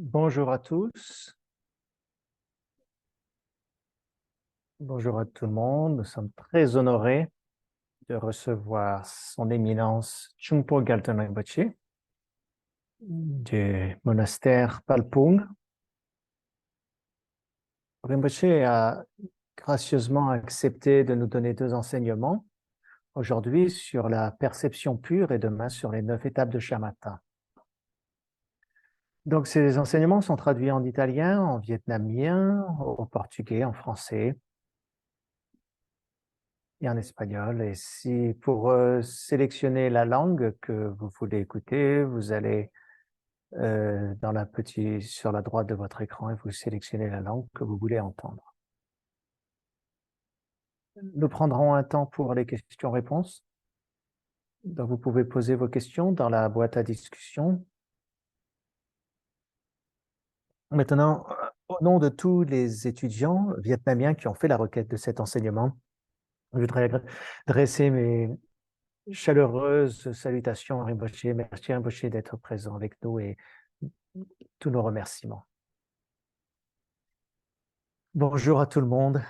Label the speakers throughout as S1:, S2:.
S1: Bonjour à tous, bonjour à tout le monde. Nous sommes très honorés de recevoir son éminence Chungpo Galton Rinpoche du monastère Palpung. Rinpoche a gracieusement accepté de nous donner deux enseignements, aujourd'hui sur la perception pure et demain sur les 9 étapes de Shamatha. Donc ces enseignements sont traduits en italien, en vietnamien, au portugais, en français et en espagnol. Et si pour sélectionner la langue que vous voulez écouter, vous allez sur la droite de votre écran et vous sélectionnez la langue que vous voulez entendre. Nous prendrons un temps pour les questions-réponses. Donc vous pouvez poser vos questions dans la boîte à discussion. Maintenant, au nom de tous les étudiants vietnamiens qui ont fait la requête de cet enseignement, je voudrais adresser mes chaleureuses salutations à Rinpoche. Merci Rinpoche d'être présent avec nous et tous nos remerciements. Bonjour à tout le monde.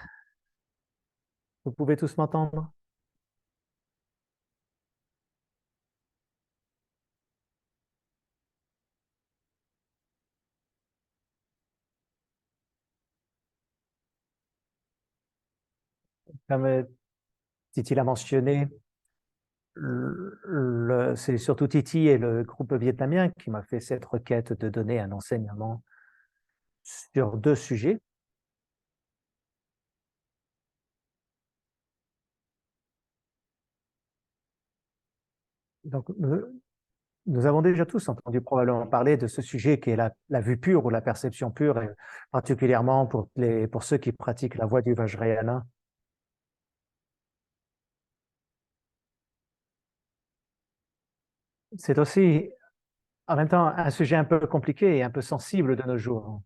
S1: Vous pouvez tous m'entendre? Comme Titi l'a mentionné, c'est surtout Titi et le groupe vietnamien qui m'a fait cette requête de donner un enseignement sur deux sujets. Donc, nous avons déjà tous entendu probablement parler de ce sujet qui est la vue pure ou la perception pure, et particulièrement pour ceux qui pratiquent la voie du Vajrayana. C'est aussi en même temps un sujet un peu compliqué et un peu sensible de nos jours.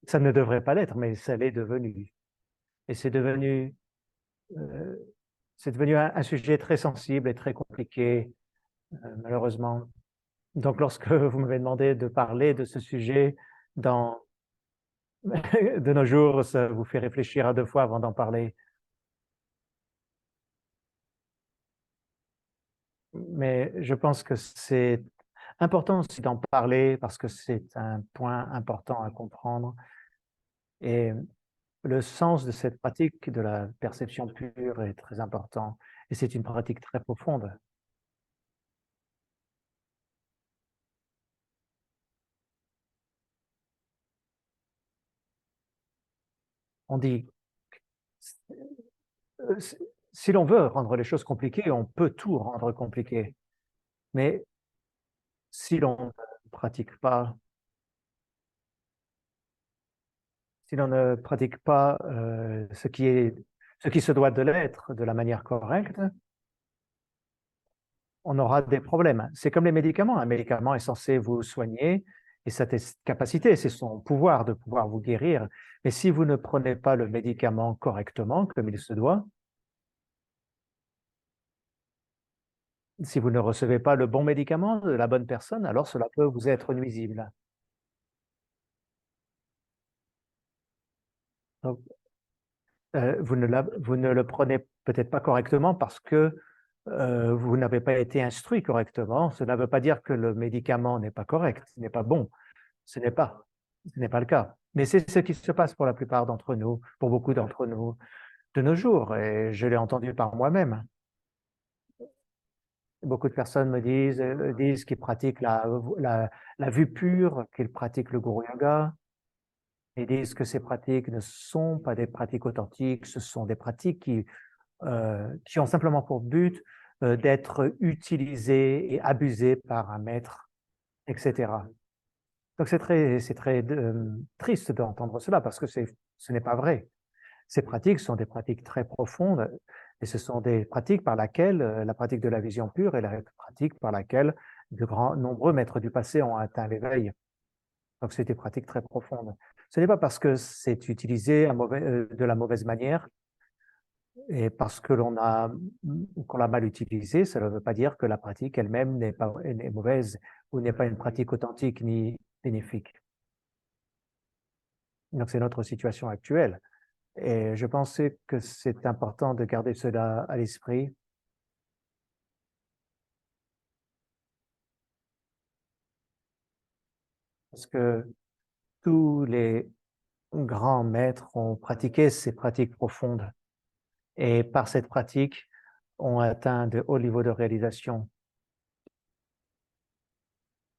S1: Ça ne devrait pas l'être, mais ça l'est devenu. Et euh, c'est devenu un sujet très sensible et très compliqué, malheureusement. Donc, lorsque vous m'avez demandé de parler de ce sujet dans, de nos jours, ça vous fait réfléchir à deux fois avant d'en parler. Mais je pense que c'est important aussi d'en parler parce que c'est un point important à comprendre. Et le sens de cette pratique de la perception pure est très important. Et c'est une pratique très profonde. On dit, euh, si l'on veut rendre les choses compliquées, on peut tout rendre compliqué. Mais si l'on ne pratique pas, si l'on ne pratique pas ce qui se doit de l'être de la manière correcte, on aura des problèmes. C'est comme les médicaments. Un médicament est censé vous soigner et sa capacité, c'est son pouvoir de pouvoir vous guérir. Mais si vous ne prenez pas le médicament correctement, comme il se doit, si vous ne recevez pas le bon médicament de la bonne personne, alors cela peut vous être nuisible. Donc, vous ne le prenez peut-être pas correctement parce que vous n'avez pas été instruit correctement. Cela ne veut pas dire que le médicament n'est pas correct, n'est pas bon. Ce n'est pas, ce n'est pas le cas. Mais c'est ce qui se passe pour la plupart d'entre nous, pour beaucoup d'entre nous de nos jours. Et je l'ai entendu par moi-même. Beaucoup de personnes me disent qu'ils pratiquent la vue pure, qu'ils pratiquent le Guru Yoga. Ils disent que ces pratiques ne sont pas des pratiques authentiques, ce sont des pratiques qui ont simplement pour but d'être utilisées et abusées par un maître, etc. Donc c'est très triste d'entendre cela parce que ce n'est pas vrai. Ces pratiques sont des pratiques très profondes et ce sont des pratiques par lesquelles la pratique de la vision pure est la pratique par laquelle nombreux maîtres du passé ont atteint l'éveil. Donc c'est des pratiques très profondes. Ce n'est pas parce que c'est utilisé de la mauvaise manière et parce que qu'on l'a mal utilisé, cela ne veut pas dire que la pratique elle-même n'est mauvaise ou n'est pas une pratique authentique bénéfique. Donc, c'est notre situation actuelle. Et je pensais que c'est important de garder cela à l'esprit. Parce que tous les grands maîtres ont pratiqué ces pratiques profondes et par cette pratique ont atteint de hauts niveaux de réalisation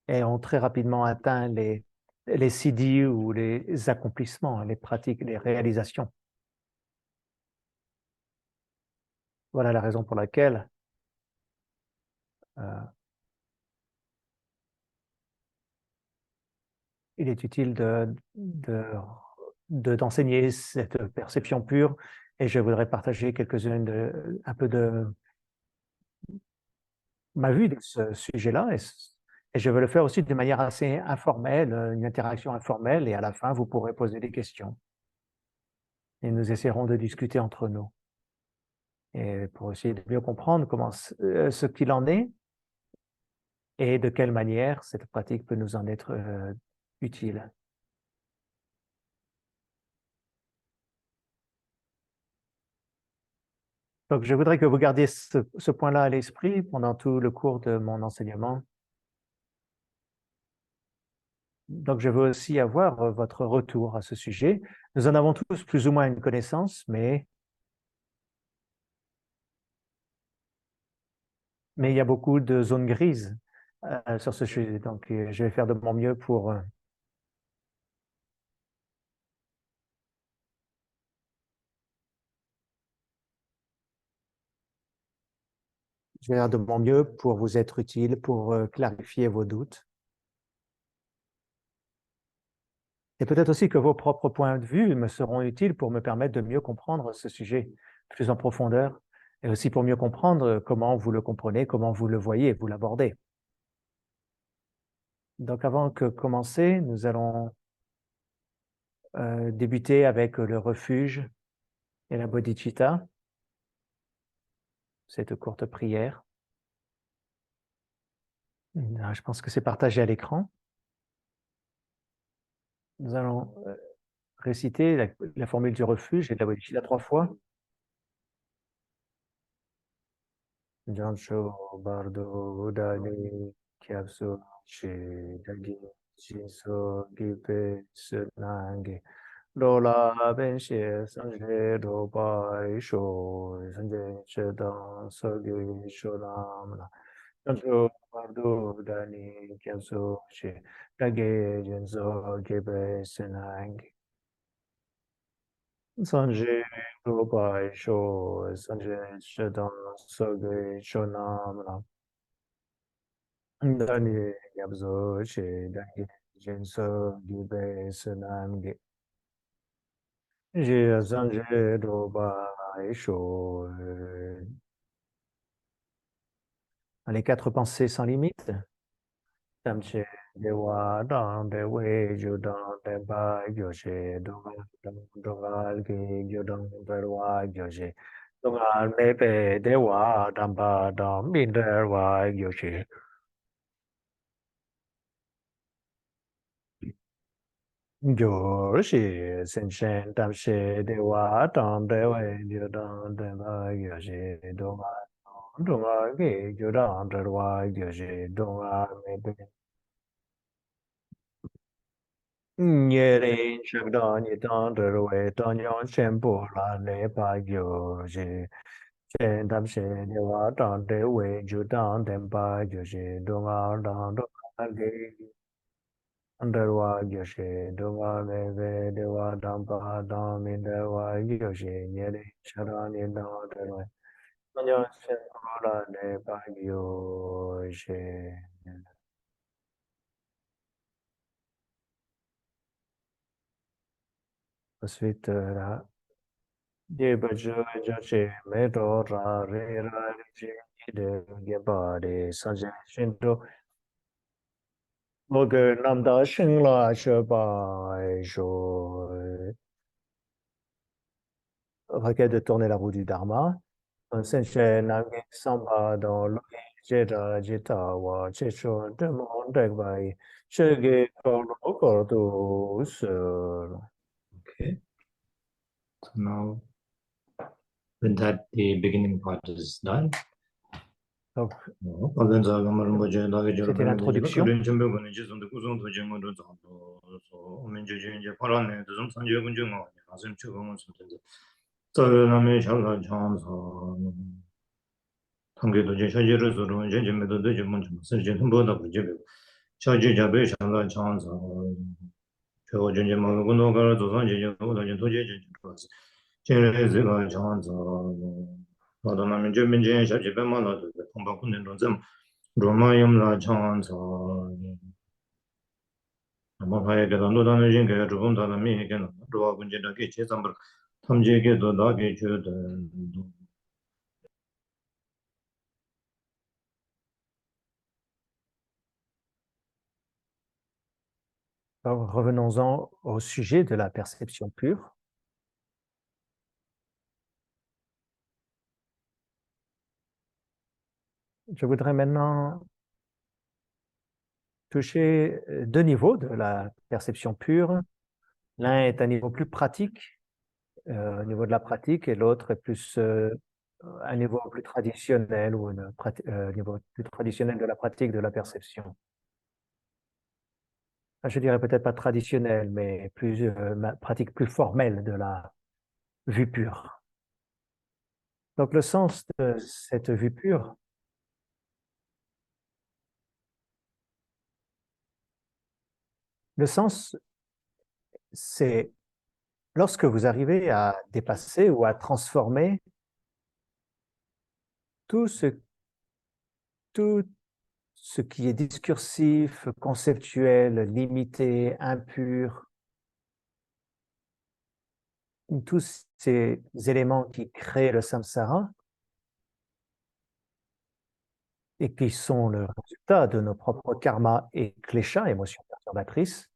S1: et ont très rapidement atteint les siddhis ou les accomplissements, les pratiques, les réalisations. Voilà la raison pour laquelle euh, il est utile d'enseigner cette perception pure et je voudrais partager un peu de ma vue de ce sujet-là et je veux le faire aussi de manière assez informelle, une interaction informelle et à la fin, vous pourrez poser des questions et nous essaierons de discuter entre nous et pour essayer de mieux comprendre ce qu'il en est et de quelle manière cette pratique peut nous en être utile. Donc, je voudrais que vous gardiez ce point-là à l'esprit pendant tout le cours de mon enseignement. Donc, je veux aussi avoir votre retour à ce sujet. Nous en avons tous plus ou moins une connaissance, mais il y a beaucoup de zones grises sur ce sujet. Donc, je vais faire de mon mieux je vais faire de mon mieux pour vous être utile, pour clarifier vos doutes. Et peut-être aussi que vos propres points de vue me seront utiles pour me permettre de mieux comprendre ce sujet plus en profondeur et aussi pour mieux comprendre comment vous le comprenez, comment vous le voyez, vous l'abordez. Donc avant de commencer, nous allons débuter avec le refuge et la bodhicitta, cette courte prière. Je pense que c'est partagé à l'écran. Nous allons réciter la formule du refuge et de la bodhicitta 3 fois. Jansho bardo dani kyabso shi dagi jinso gipe sunange lola ben shi sanje do bai sho sanje chedan sogi sholam Jansho bardo dani kyabso shi dagi jinso gipe sunange Sanjay Rupai Sho Sanjay Shadam Soge Shonam Dani Yabzo She Dani Jinso Gibe Sunam Ji Sanjay Rupai Sho Les quatre pensées sans limite. Tamche Dewa Dang Dewe Judang Dempa Gyoshe Dongal Dongal Ki Judang Berwa Gyoshe Dongal Mepe Dewa Dampa Dam Binderwa Gyoshe Gyoshe Senshen Tamche Dewa Dang Dewe Judang Dempa Gyoshe Dongal Dongal Ki Judang Berwa Gyoshe Dongal Mepe Nhê Trạc Đo Nhị Tông Trở Huệ Tông Nhông Sen Bồ La Lê Ba Yo Dì Sen Đam Sen Đê Hoa Tông Đê Huệ Chú Tông Đêm Ba Yo Dì Đông Ao Tông Đông Ao Lê Đê Hoa Yo Dì Đông Ao Lê Vê Đê Hoa Tông Ba Tông Minh Đê Hoa Yo Dì Nhê Lê Trạc Đo Nhị Tông Trở Huệ Tông Nhông Sen Bồ La Lê Ba Yo Dì Ensuite, là, Ye bajo joche me do ra re ra je de ge ba de san je shin do mo ge nam da shin la she ba jo requête de tourner la roue du Dharma. Sen che nam ge samba dans l'eau Jeta Jeta wa Checho Demon Degbai Chege Kolo Kordo Sir.
S2: Okay. So now, when that the beginning part is done,
S1: Donc,
S2: c'était
S1: l'introduction. Alors, revenons-en au sujet de la perception pure. Je voudrais maintenant toucher deux niveaux de la perception pure. L'un est un niveau plus pratique, au niveau de la pratique, et l'autre est plus un niveau plus traditionnel ou un niveau plus traditionnel de la pratique de la perception. Je dirais peut-être pas traditionnel, mais plus pratique plus formelle de la vue pure. Donc le sens de cette vue pure, le sens, c'est lorsque vous arrivez à dépasser ou à transformer tout tout ce qui est discursif, conceptuel, limité, impur, tous ces éléments qui créent le samsara et qui sont le résultat de nos propres karmas et kleshas, émotions perturbatrices,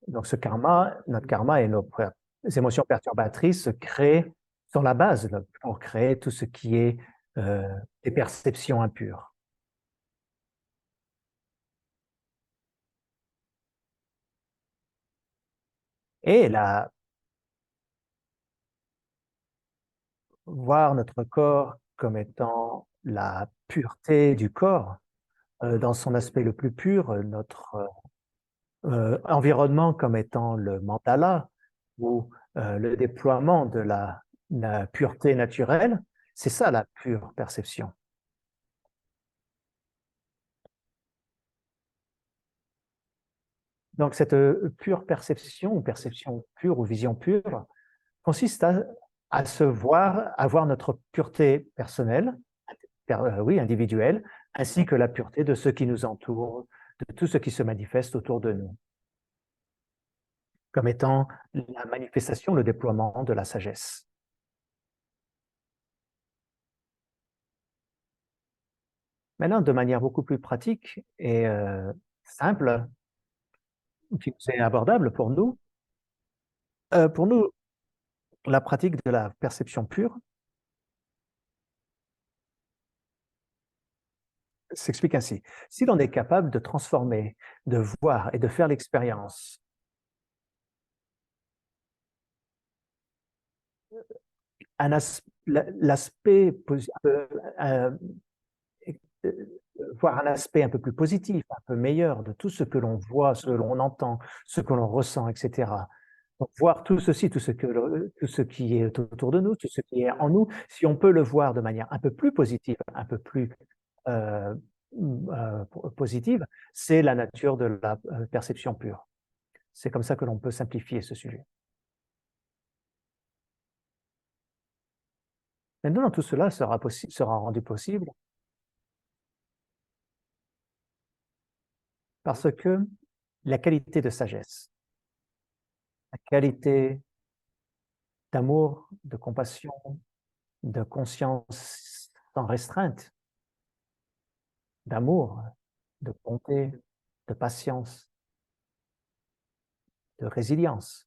S1: donc ce karma, notre karma et nos émotions perturbatrices sont la base pour créer tout ce qui est des perceptions impures. Et voir notre corps comme étant la pureté du corps, dans son aspect le plus pur, notre environnement comme étant le mandala ou le déploiement de la pureté naturelle, c'est ça la pure perception. Donc cette pure perception, ou perception pure ou vision pure, consiste à se voir, à voir notre pureté personnelle, oui, individuelle, ainsi que la pureté de ceux qui nous entourent, de tout ce qui se manifeste autour de nous, comme étant la manifestation, le déploiement de la sagesse. Maintenant, de manière beaucoup plus pratique et simple, qui nous est abordable pour nous, la pratique de la perception pure s'explique ainsi. Si l'on est capable de transformer, de voir et de faire l'expérience l'aspect, voir un aspect un peu plus positif, un peu meilleur de tout ce que l'on voit, ce que l'on entend, ce que l'on ressent, etc. Donc, voir tout ceci, tout ce qui est autour de nous, tout ce qui est en nous, si on peut le voir de manière un peu plus positive, un peu plus euh, positive, c'est la nature de la perception pure. C'est comme ça que l'on peut simplifier ce sujet. Maintenant, tout cela sera rendu possible parce que la qualité de sagesse, la qualité d'amour, de compassion, de conscience sans restreinte, d'amour, de bonté, de patience, de résilience,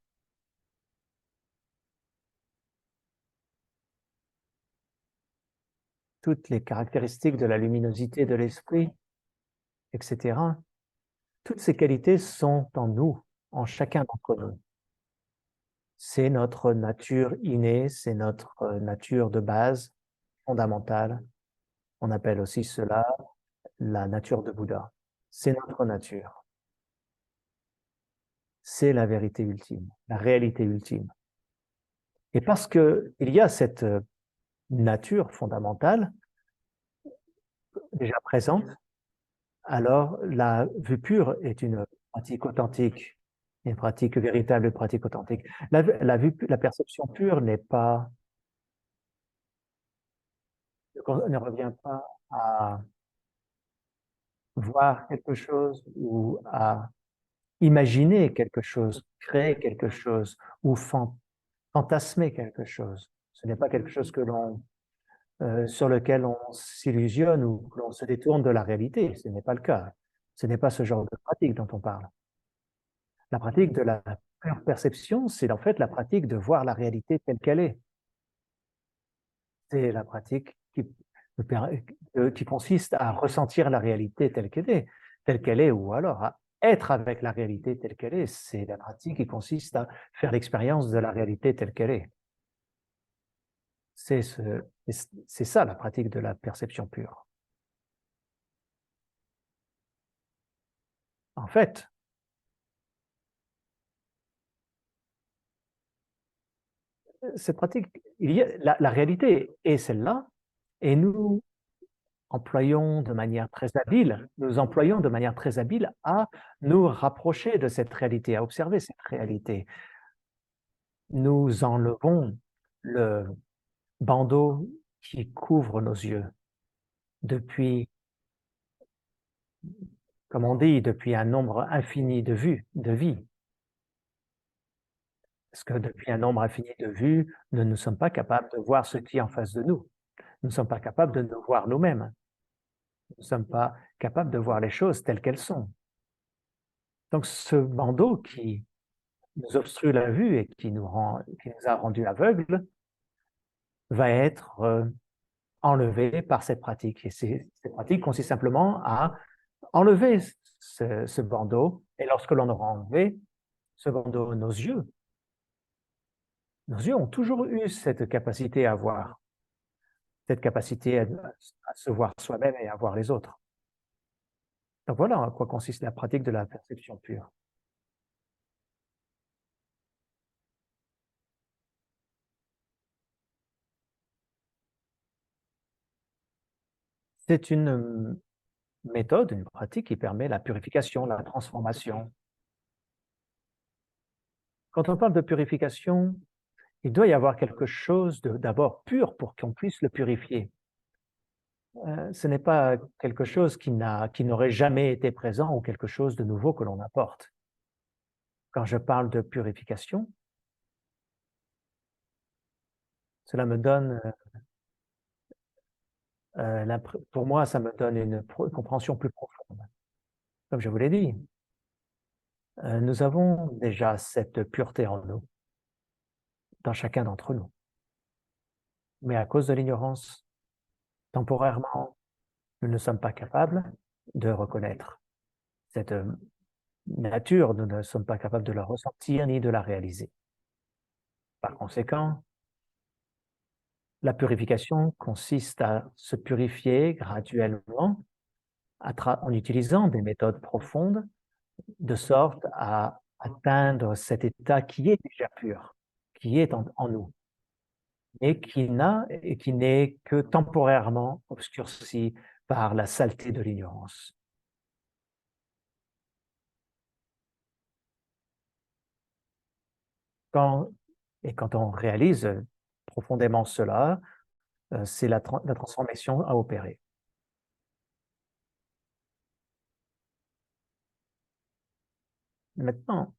S1: toutes les caractéristiques de la luminosité de l'esprit, etc. Toutes ces qualités sont en nous, en chacun d'entre nous. C'est notre nature innée, c'est notre nature de base, fondamentale. On appelle aussi cela la nature de Bouddha. C'est notre nature. C'est la vérité ultime, la réalité ultime. Et parce qu'il y a cette nature fondamentale déjà présente, alors la vue pure est une pratique authentique, une pratique véritable, une pratique authentique. La perception pure n'est pas, ne revient pas à voir quelque chose ou à imaginer quelque chose, créer quelque chose ou fantasmer quelque chose. Ce n'est pas quelque chose que sur lequel on s'illusionne ou que l'on se détourne de la réalité. Ce n'est pas le cas. Ce n'est pas ce genre de pratique dont on parle. La pratique de la pure perception, c'est en fait la pratique de voir la réalité telle qu'elle est. C'est la pratique qui consiste à ressentir la réalité telle qu'elle est, ou alors à être avec la réalité telle qu'elle est. C'est la pratique qui consiste à faire l'expérience de la réalité telle qu'elle est. C'est ça la pratique de la perception pure. En fait, cette pratique, la réalité est celle-là, et nous employons de manière très habile, à nous rapprocher de cette réalité, à observer cette réalité. Nous enlevons le bandeau qui couvre nos yeux depuis, comme on dit, depuis un nombre infini de vies. Parce que depuis un nombre infini de vues, nous ne sommes pas capables de voir ce qui est en face de nous. Nous ne sommes pas capables de nous voir nous-mêmes. Nous ne sommes pas capables de voir les choses telles qu'elles sont. Donc ce bandeau qui nous obstrue la vue et qui nous a rendus aveugles va être enlevé par cette pratique. Et cette pratique consiste simplement à enlever ce bandeau. Et lorsque l'on aura enlevé ce bandeau, nos yeux ont toujours eu cette capacité à voir, cette capacité à se voir soi-même et à voir les autres. Donc voilà à quoi consiste la pratique de la perception pure. C'est une méthode, une pratique qui permet la purification, la transformation. Quand on parle de purification, il doit y avoir quelque chose d'abord pur pour qu'on puisse le purifier. Ce n'est pas quelque chose qui n'aurait jamais été présent ou quelque chose de nouveau que l'on apporte. Quand je parle de purification, cela me donne, pour moi, ça me donne une compréhension plus profonde. Comme je vous l'ai dit, nous avons déjà cette pureté en nous, dans chacun d'entre nous. Mais à cause de l'ignorance, temporairement, nous ne sommes pas capables de reconnaître cette nature, nous ne sommes pas capables de la ressentir ni de la réaliser. Par conséquent, la purification consiste à se purifier graduellement en utilisant des méthodes profondes de sorte à atteindre cet état qui est déjà pur, qui est en nous, et qui n'est que temporairement obscurci par la saleté de l'ignorance. Quand on réalise profondément cela, c'est la transformation à opérer. Maintenant,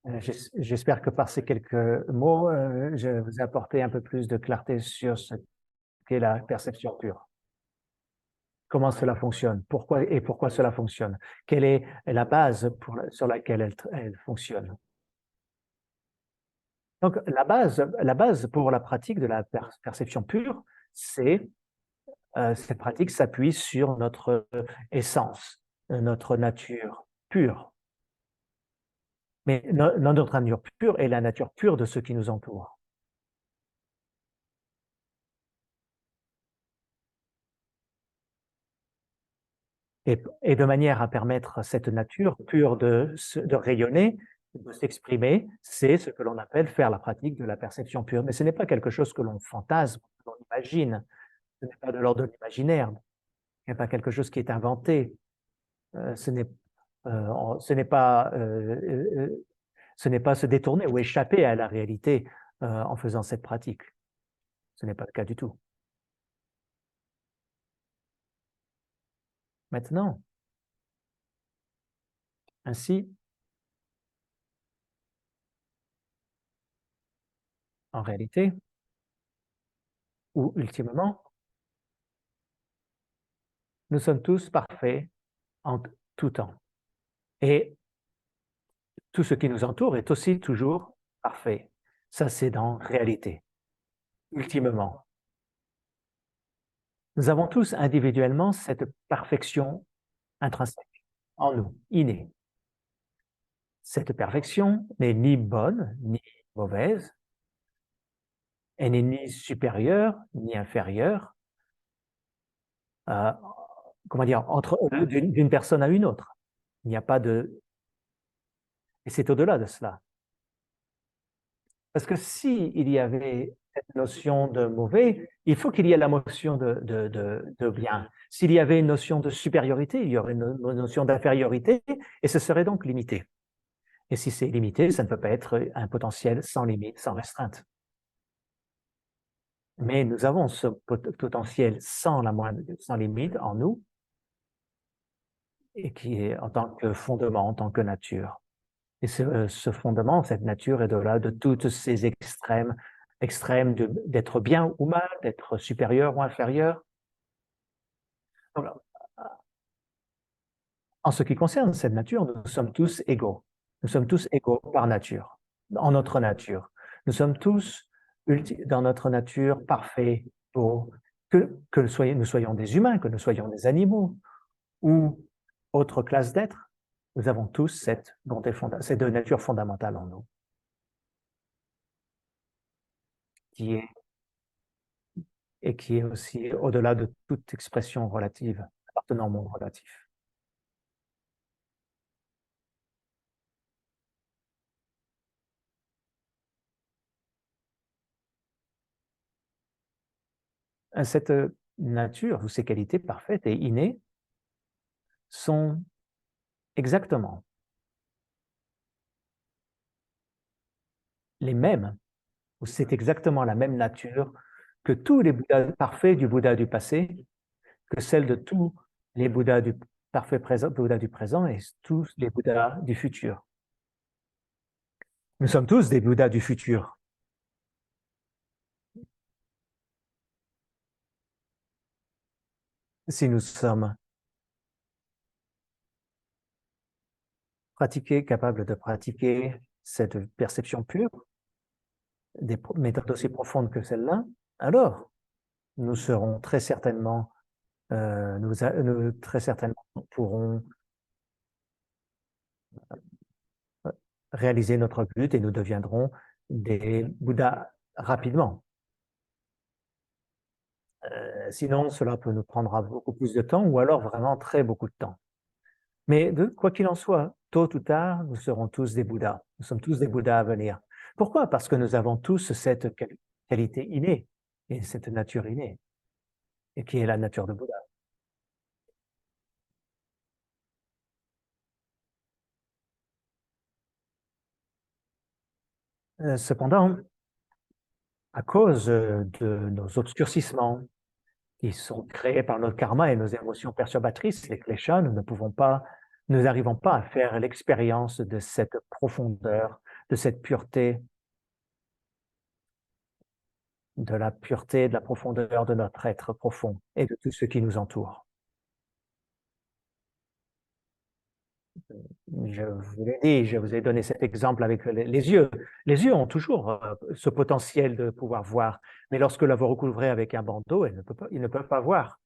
S1: j'espère que par ces quelques mots, je vous ai apporté un peu plus de clarté sur ce qu'est la perception pure. Comment cela fonctionne, pourquoi cela fonctionne, quelle est la base sur laquelle elle fonctionne. Donc, la base pour la pratique de la perception pure, c'est cette pratique s'appuie sur notre essence, notre nature pure. Mais notre nature pure est la nature pure de ce qui nous entoure. Et de manière à permettre à cette nature pure de rayonner, de s'exprimer, c'est ce que l'on appelle faire la pratique de la perception pure. Mais ce n'est pas quelque chose que l'on fantasme, que l'on imagine, ce n'est pas de l'ordre de l'imaginaire, ce n'est pas quelque chose qui est inventé, ce n'est pas se détourner ou échapper à la réalité en faisant cette pratique. Ce n'est pas le cas du tout. Maintenant, ainsi, en réalité, ou ultimement, nous sommes tous parfaits en tout temps. Et tout ce qui nous entoure est aussi toujours parfait. Ça, c'est dans réalité, ultimement. Nous avons tous individuellement cette perfection intrinsèque en nous, innée. Cette perfection n'est ni bonne ni mauvaise, elle n'est ni supérieure ni inférieure, comment dire, d'une personne à une autre. Il n'y a pas de... Et c'est au-delà de cela. Parce que s'il y avait cette notion de mauvais, il faut qu'il y ait la notion de bien. S'il y avait une notion de supériorité, il y aurait une notion d'infériorité, et ce serait donc limité. Et si c'est limité, ça ne peut pas être un potentiel sans limite, sans restreinte. Mais nous avons ce potentiel sans limite en nous, et qui est en tant que fondement, en tant que nature. Et ce fondement, cette nature est au-delà de toutes ces extrêmes d'être bien ou mal, d'être supérieur ou inférieur. Donc, en ce qui concerne cette nature, nous sommes tous égaux. Nous sommes tous égaux par nature, en notre nature. Nous sommes tous dans notre nature parfaits pour nous soyons des humains, que nous soyons des animaux ou autre classe d'êtres. Nous avons tous cette nature fondamentale en nous, qui est aussi au-delà de toute expression relative, appartenant au monde relatif. Cette nature ou ces qualités parfaites et innées sont exactement les mêmes, ou c'est exactement la même nature que tous les Bouddhas parfaits du Bouddha du passé, que celle de tous les Bouddhas du parfait présent, Bouddha du présent et tous les Bouddhas du futur. Nous sommes tous des Bouddhas du futur. Si nous sommes capables de pratiquer cette perception pure, des méthodes aussi profondes que celle-là, alors nous serons très certainement, nous très certainement pourrons réaliser notre but et nous deviendrons des Bouddhas rapidement. Sinon, cela peut nous prendre beaucoup plus de temps ou alors vraiment très beaucoup de temps. Mais quoi qu'il en soit, tôt ou tard, nous serons tous des Bouddhas. Nous sommes tous des Bouddhas à venir. Pourquoi? Parce que nous avons tous cette qualité innée et cette nature innée, et qui est la nature de Bouddha. Cependant, à cause de nos obscurcissements qui sont créés par notre karma et nos émotions perturbatrices, les kleshas, nous n'arrivons pas à faire l'expérience de cette profondeur, de cette pureté, de la profondeur de notre être profond et de tout ce qui nous entoure. Je vous l'ai dit, je vous ai donné cet exemple avec les yeux. Les yeux ont toujours ce potentiel de pouvoir voir, mais lorsque vous recouvrez avec un bandeau, ils ne peuvent pas voir.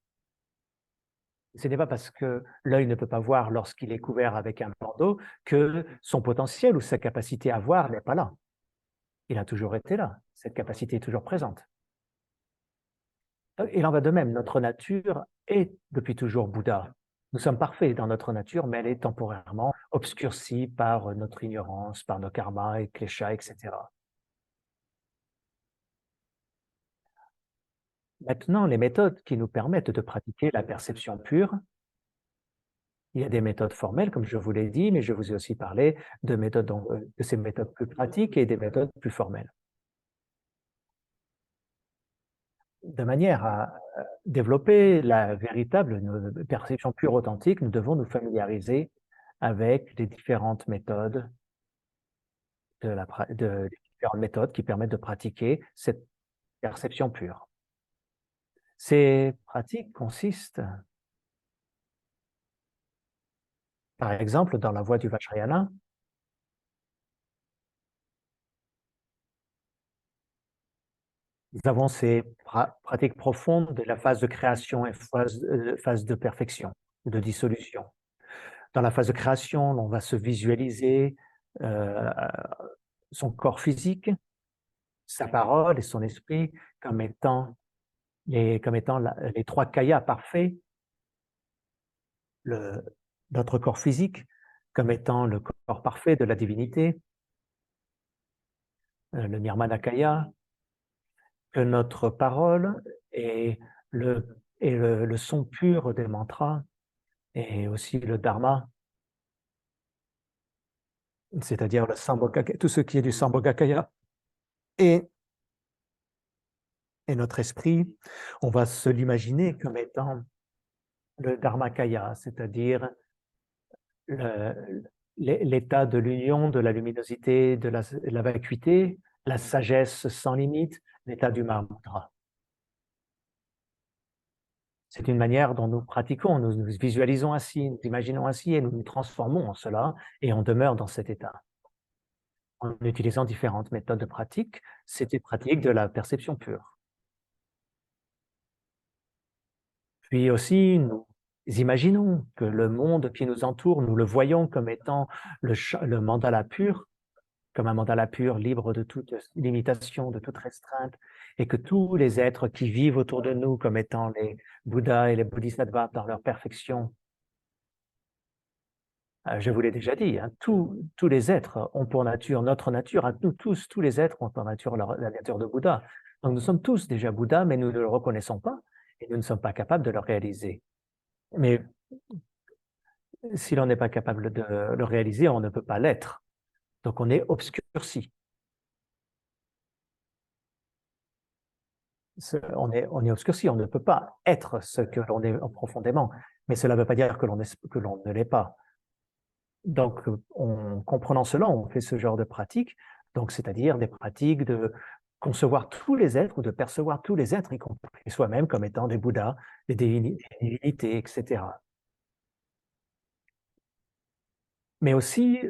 S1: Ce n'est pas parce que l'œil ne peut pas voir lorsqu'il est couvert avec un bandeau que son potentiel ou sa capacité à voir n'est pas là. Il a toujours été là. Cette capacité est toujours présente. Il en va de même. Notre nature est depuis toujours Bouddha. Nous sommes parfaits dans notre nature, mais elle est temporairement obscurcie par notre ignorance, par nos karmas et kleshas, etc. Maintenant, les méthodes qui nous permettent de pratiquer la perception pure, il y a des méthodes formelles, comme je vous l'ai dit, mais je vous ai aussi parlé de ces méthodes plus pratiques et des méthodes plus formelles. De manière à développer la véritable perception pure authentique, nous devons nous familiariser avec les différentes méthodes des différentes méthodes qui permettent de pratiquer cette perception pure. Ces pratiques consistent, par exemple, dans la voie du Vajrayana, nous avons ces pratiques profondes de la phase de création et phase de perfection, de dissolution. Dans la phase de création, on va se visualiser son corps physique, sa parole et son esprit comme étant les trois kayas parfaits, notre corps physique comme étant le corps parfait de la divinité, le nirmanakaya, que notre parole et le son pur des mantras et aussi le dharma, c'est-à-dire le sambhogakaya, tout ce qui est du sambhogakaya et notre esprit, on va se l'imaginer comme étant le dharmakaya, c'est-à-dire l'état de l'union, de la luminosité, de la vacuité, la sagesse sans limite, l'état du Mahamudra. C'est une manière dont nous pratiquons, nous nous visualisons ainsi, nous imaginons ainsi et nous nous transformons en cela et on demeure dans cet état. En utilisant différentes méthodes de pratique, c'est une pratique de la perception pure. Puis aussi, nous imaginons que le monde qui nous entoure, nous le voyons comme étant le mandala pur, comme un mandala pur, libre de toute limitation, de toute restreinte, et que tous les êtres qui vivent autour de nous comme étant les Bouddhas et les Bodhisattvas dans leur perfection, je vous l'ai déjà dit, hein, tous les êtres ont pour nature notre nature, nous tous les êtres ont pour nature la nature de Bouddha. Donc nous sommes tous déjà Bouddhas, mais nous ne le reconnaissons pas et nous ne sommes pas capables de le réaliser. Mais si l'on n'est pas capable de le réaliser, on ne peut pas l'être. Donc on est obscurci. On est obscurci, on ne peut pas être ce que l'on est profondément, mais cela ne veut pas dire que l'on ne l'est pas. Donc, en comprenant cela, on fait ce genre de pratique, donc c'est-à-dire des pratiques de concevoir tous les êtres ou de percevoir tous les êtres, y compris soi-même, comme étant des Bouddhas, des divinités, etc. Mais aussi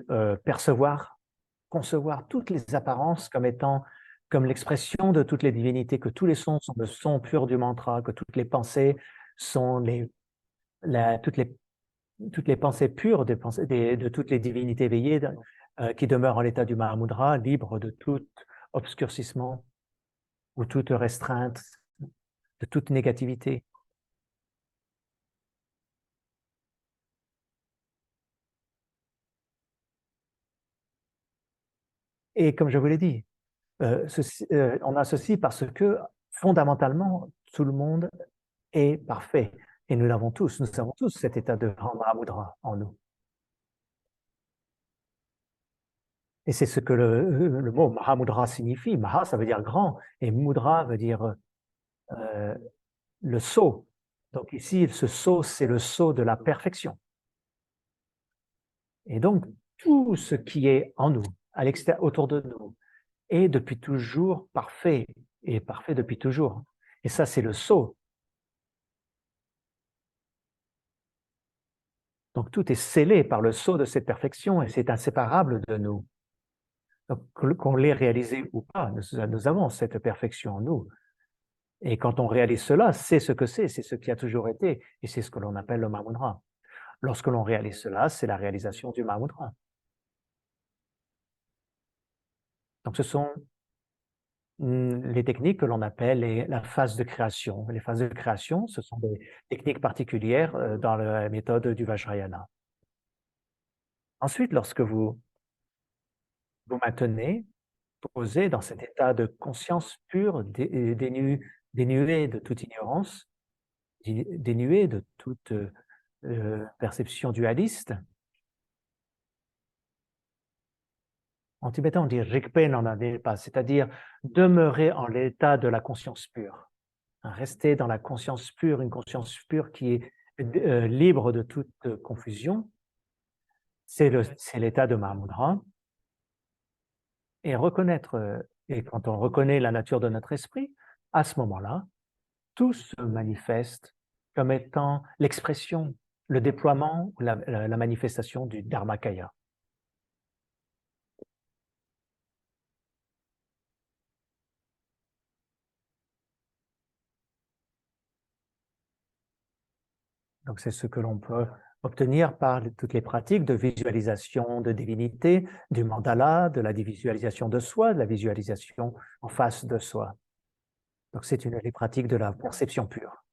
S1: concevoir toutes les apparences comme étant comme l'expression de toutes les divinités, que tous les sons sont le son pur du mantra, que toutes les pensées sont toutes les pensées pures de toutes les divinités éveillées qui demeurent en l'état du Mahamudra, libres de tout obscurcissement ou toute restreinte, de toute négativité. Et comme je vous l'ai dit, on a ceci parce que fondamentalement, tout le monde est parfait. Et nous l'avons tous, nous avons tous cet état de Mahamudra en nous. Et c'est ce que le mot Mahamudra signifie. Maha, ça veut dire grand, et Mudra veut dire le sceau. Donc ici, ce sceau, c'est le sceau de la perfection. Et donc, tout ce qui est en nous, à l'extérieur, autour de nous, est depuis toujours parfait, et parfait depuis toujours. Et ça, c'est le sceau. Donc tout est scellé par le sceau de cette perfection et c'est inséparable de nous. Donc qu'on l'ait réalisé ou pas, nous avons cette perfection en nous. Et quand on réalise cela, c'est ce que c'est ce qui a toujours été et c'est ce que l'on appelle le Mahamudra. Lorsque l'on réalise cela, c'est la réalisation du Mahamudra. Donc ce sont les techniques que l'on appelle la phase de création. Les phases de création, ce sont des techniques particulières dans la méthode du Vajrayana. Ensuite, lorsque vous vous maintenez posé dans cet état de conscience pure, dénué de toute ignorance, dénué de toute perception dualiste, en tibétain on dit Rigpe Nanadilpa, c'est-à-dire demeurer en l'état de la conscience pure. Rester dans la conscience pure, une conscience pure qui est libre de toute confusion, c'est l'état de Mahamudra. Et reconnaître, et quand on reconnaît la nature de notre esprit, à ce moment-là, tout se manifeste comme étant l'expression, le déploiement, la manifestation du Dharmakaya. Donc c'est ce que l'on peut obtenir par toutes les pratiques de visualisation de divinité, du mandala, de la visualisation de soi, de la visualisation en face de soi. Donc c'est les pratiques de la perception pure.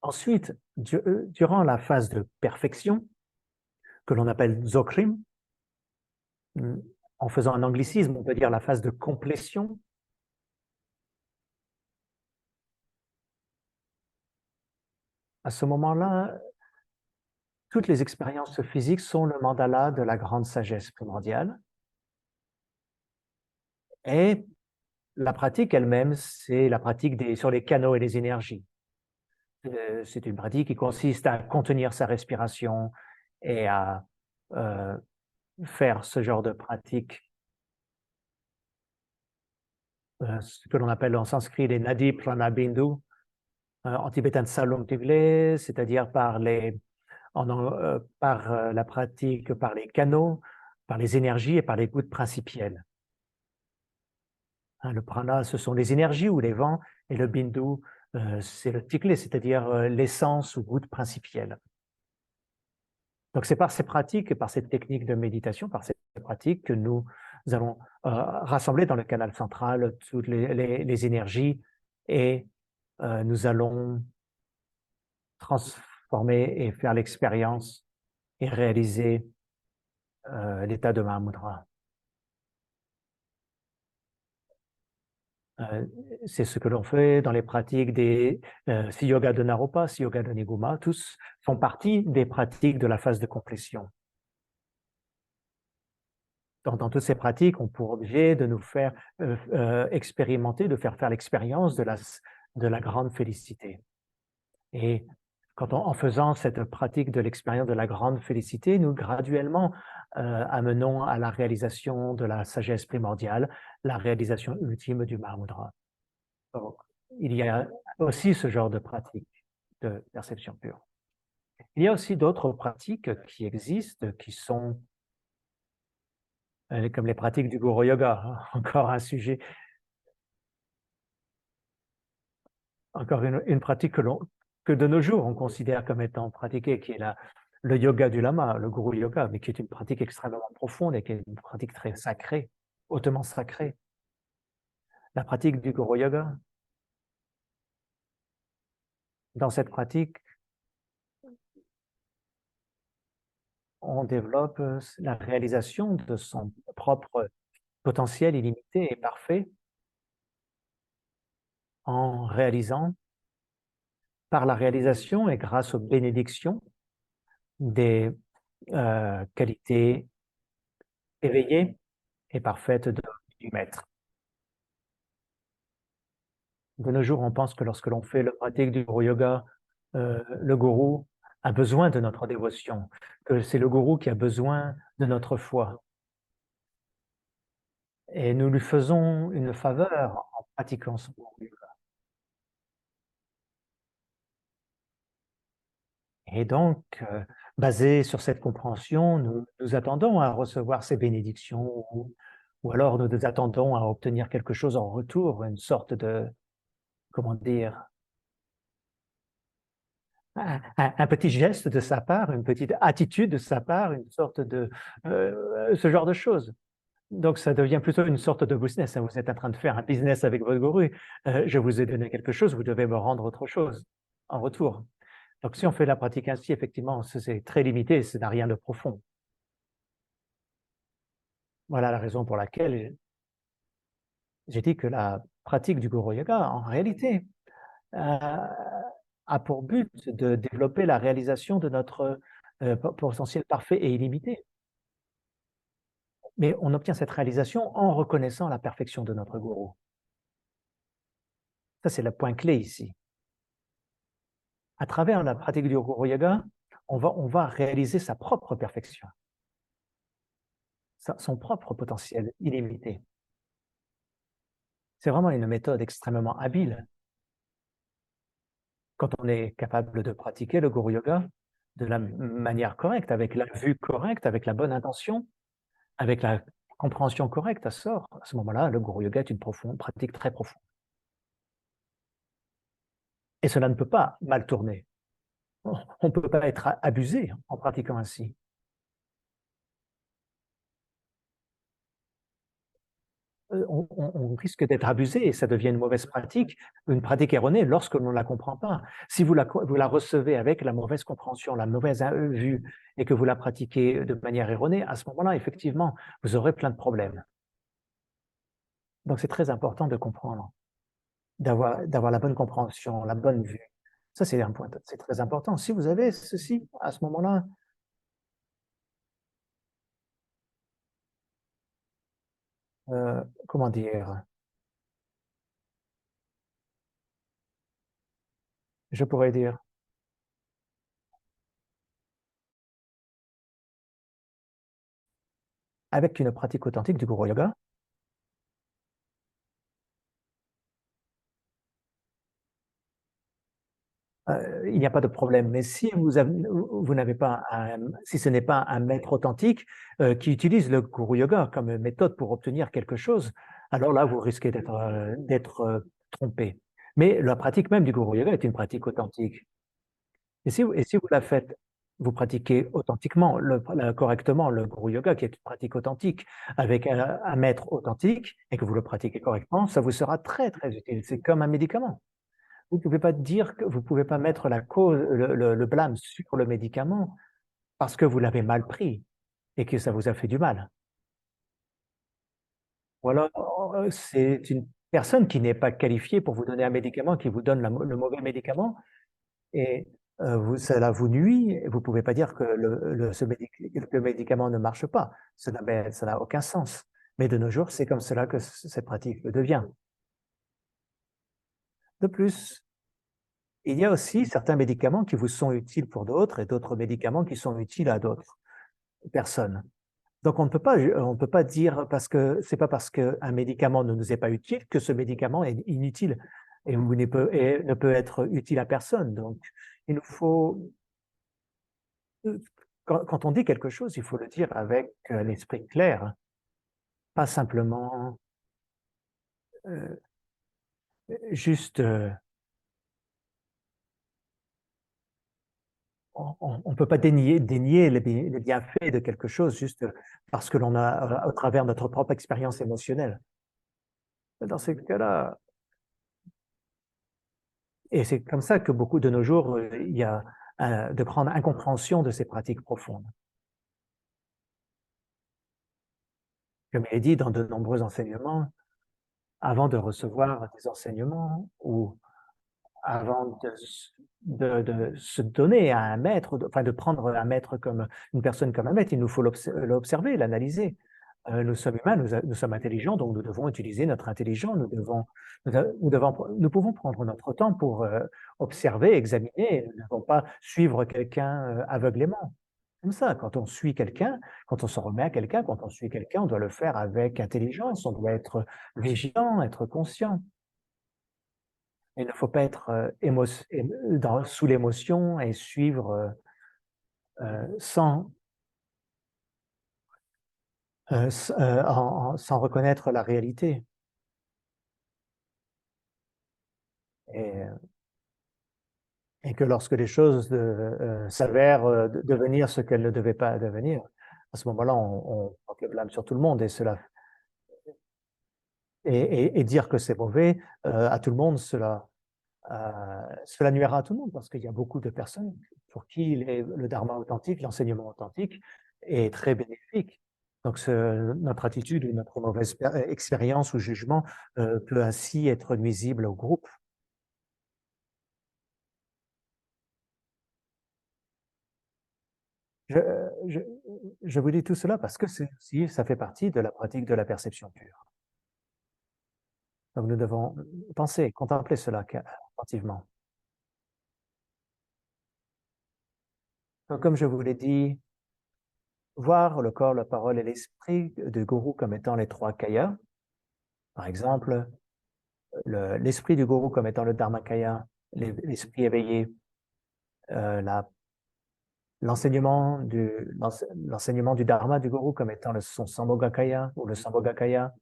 S1: Ensuite, durant la phase de perfection, que l'on appelle Dzogchen, en faisant un anglicisme, on peut dire la phase de complétion. À ce moment-là, toutes les expériences physiques sont le mandala de la grande sagesse primordiale. Et la pratique elle-même, c'est la pratique sur les canaux et les énergies. C'est une pratique qui consiste à contenir sa respiration et à faire ce genre de pratique, ce que l'on appelle en sanskrit les nadi prana bindu, en tibétain salung tivle, c'est-à-dire par la pratique, par les canaux, par les énergies et par les gouttes principielles. Le prana, ce sont les énergies ou les vents, et le bindu, c'est le tikle, c'est-à-dire l'essence ou goutte principielle. Donc c'est par ces pratiques et par cette technique de méditation, par ces pratiques que nous allons rassembler dans le canal central toutes les énergies et nous allons transformer et faire l'expérience et réaliser l'état de Mahamudra. C'est ce que l'on fait dans les pratiques des Si-yoga de Naropa, Si-yoga de Niguma, tous font partie des pratiques de la phase de complétion. Dans toutes ces pratiques, on pour objet de nous faire expérimenter, de faire l'expérience de la grande félicité. Et en faisant cette pratique de l'expérience de la grande félicité, nous graduellement amenons à la réalisation de la sagesse primordiale, la réalisation ultime du Mahamudra. Donc, il y a aussi ce genre de pratique de perception pure. Il y a aussi d'autres pratiques qui existent, qui sont comme les pratiques du Guru Yoga, encore un sujet, encore une pratique que de nos jours on considère comme étant pratiquée, qui est le yoga du lama, le Guru Yoga, mais qui est une pratique extrêmement profonde et qui est une pratique très sacrée, hautement sacrée. La pratique du Guru Yoga, dans cette pratique, on développe la réalisation de son propre potentiel illimité et parfait en réalisant, par la réalisation et grâce aux bénédictions des qualités éveillées et parfaites du maître. De nos jours, on pense que lorsque l'on fait la pratique du Guru Yoga, le gourou a besoin de notre dévotion, que c'est le gourou qui a besoin de notre foi. Et nous lui faisons une faveur en pratiquant son Guru Yoga. Et donc, basé sur cette compréhension, nous attendons à recevoir ces bénédictions ou alors nous attendons à obtenir quelque chose en retour, une sorte de, comment dire, un petit geste de sa part, une petite attitude de sa part, une sorte de, ce genre de choses. Donc, ça devient plutôt une sorte de business, hein. Vous êtes en train de faire un business avec votre gourou. Je vous ai donné quelque chose, vous devez me rendre autre chose en retour. Donc, si on fait la pratique ainsi, effectivement, c'est très limité, ça n'a rien de profond. Voilà la raison pour laquelle j'ai dit que la pratique du Guru Yoga, en réalité, a pour but de développer la réalisation de notre potentiel parfait et illimité. Mais on obtient cette réalisation en reconnaissant la perfection de notre gourou. Ça, c'est le point clé ici. À travers la pratique du Guru Yoga, on va réaliser sa propre perfection, son propre potentiel illimité. C'est vraiment une méthode extrêmement habile. Quand on est capable de pratiquer le Guru Yoga de la manière correcte, avec la vue correcte, avec la bonne intention, avec la compréhension correcte, à ce moment-là, le Guru Yoga est une pratique très profonde. Et cela ne peut pas mal tourner. On ne peut pas être abusé en pratiquant ainsi. On risque d'être abusé et ça devient une mauvaise pratique, une pratique erronée lorsque l'on ne la comprend pas. Si vous la recevez avec la mauvaise compréhension, la mauvaise vue et que vous la pratiquez de manière erronée, à ce moment-là, effectivement, vous aurez plein de problèmes. Donc, c'est très important de comprendre, d'avoir la bonne compréhension, la bonne vue. Ça, c'est un point, c'est très important. Si vous avez ceci, à ce moment-là, comment dire, je pourrais dire, avec une pratique authentique du Guru Yoga, il n'y a pas de problème. Mais si vous n'avez pas si ce n'est pas un maître authentique qui utilise le Guru Yoga comme méthode pour obtenir quelque chose, alors là, vous risquez d'être trompé. Mais la pratique même du Guru Yoga est une pratique authentique. Et si vous la faites, vous pratiquez authentiquement, correctement le Guru Yoga, qui est une pratique authentique, avec un maître authentique, et que vous le pratiquez correctement, ça vous sera très, très utile. C'est comme un médicament. Vous ne pouvez pas dire que vous pouvez pas mettre la cause, le blâme sur le médicament parce que vous l'avez mal pris et que ça vous a fait du mal. Ou alors, c'est une personne qui n'est pas qualifiée pour vous donner un médicament, qui vous donne le mauvais médicament et cela vous nuit. Vous ne pouvez pas dire que le médicament ne marche pas. Ça n'a aucun sens. Mais de nos jours, c'est comme cela que cette pratique le devient. De plus, il y a aussi certains médicaments qui vous sont utiles pour d'autres et d'autres médicaments qui sont utiles à d'autres personnes. Donc on ne peut pas dire parce que c'est pas parce qu'un médicament ne nous est pas utile que ce médicament est inutile et ne peut être utile à personne. Donc il nous faut, quand on dit quelque chose, il faut le dire avec l'esprit clair, pas simplement euh, juste on ne peut pas dénier les bienfaits de quelque chose juste parce que l'on a, au travers de notre propre expérience émotionnelle. Dans ces cas-là, et c'est comme ça que beaucoup de nos jours, il y a de grande incompréhension de ces pratiques profondes. Comme il est dit dans de nombreux enseignements, avant de recevoir des enseignements ou avant de se donner à un maître, enfin de prendre un maître comme une personne comme un maître, il nous faut l'observer, l'analyser. Nous sommes humains, nous sommes intelligents, donc nous devons utiliser notre intelligence. Nous pouvons prendre notre temps pour observer, examiner. Nous ne devons pas suivre quelqu'un aveuglément. Comme ça, quand on suit quelqu'un, quand on se remet à quelqu'un, quand on suit quelqu'un, on doit le faire avec intelligence, on doit être vigilant, être conscient. Il ne faut pas être sous l'émotion et suivre sans reconnaître la réalité. Et que lorsque les choses s'avèrent devenir ce qu'elles ne devaient pas devenir, à ce moment-là, on porte le blâme sur tout le monde et dire que c'est mauvais à tout le monde, cela nuira à tout le monde parce qu'il y a beaucoup de personnes pour qui le dharma authentique, l'enseignement authentique est très bénéfique. Donc notre attitude ou notre mauvaise expérience ou jugement peut ainsi être nuisible au groupe. Je vous dis tout cela parce que ça fait partie de la pratique de la perception pure. Donc nous devons penser, contempler cela attentivement. Donc, comme je vous l'ai dit, voir le corps, la parole et l'esprit du gourou comme étant les trois kayas. Par exemple, l'esprit du gourou comme étant le dharmakaya, l'esprit éveillé, l'enseignement du dharma du gourou comme étant son sambhogakaya ou le sambhogakaya.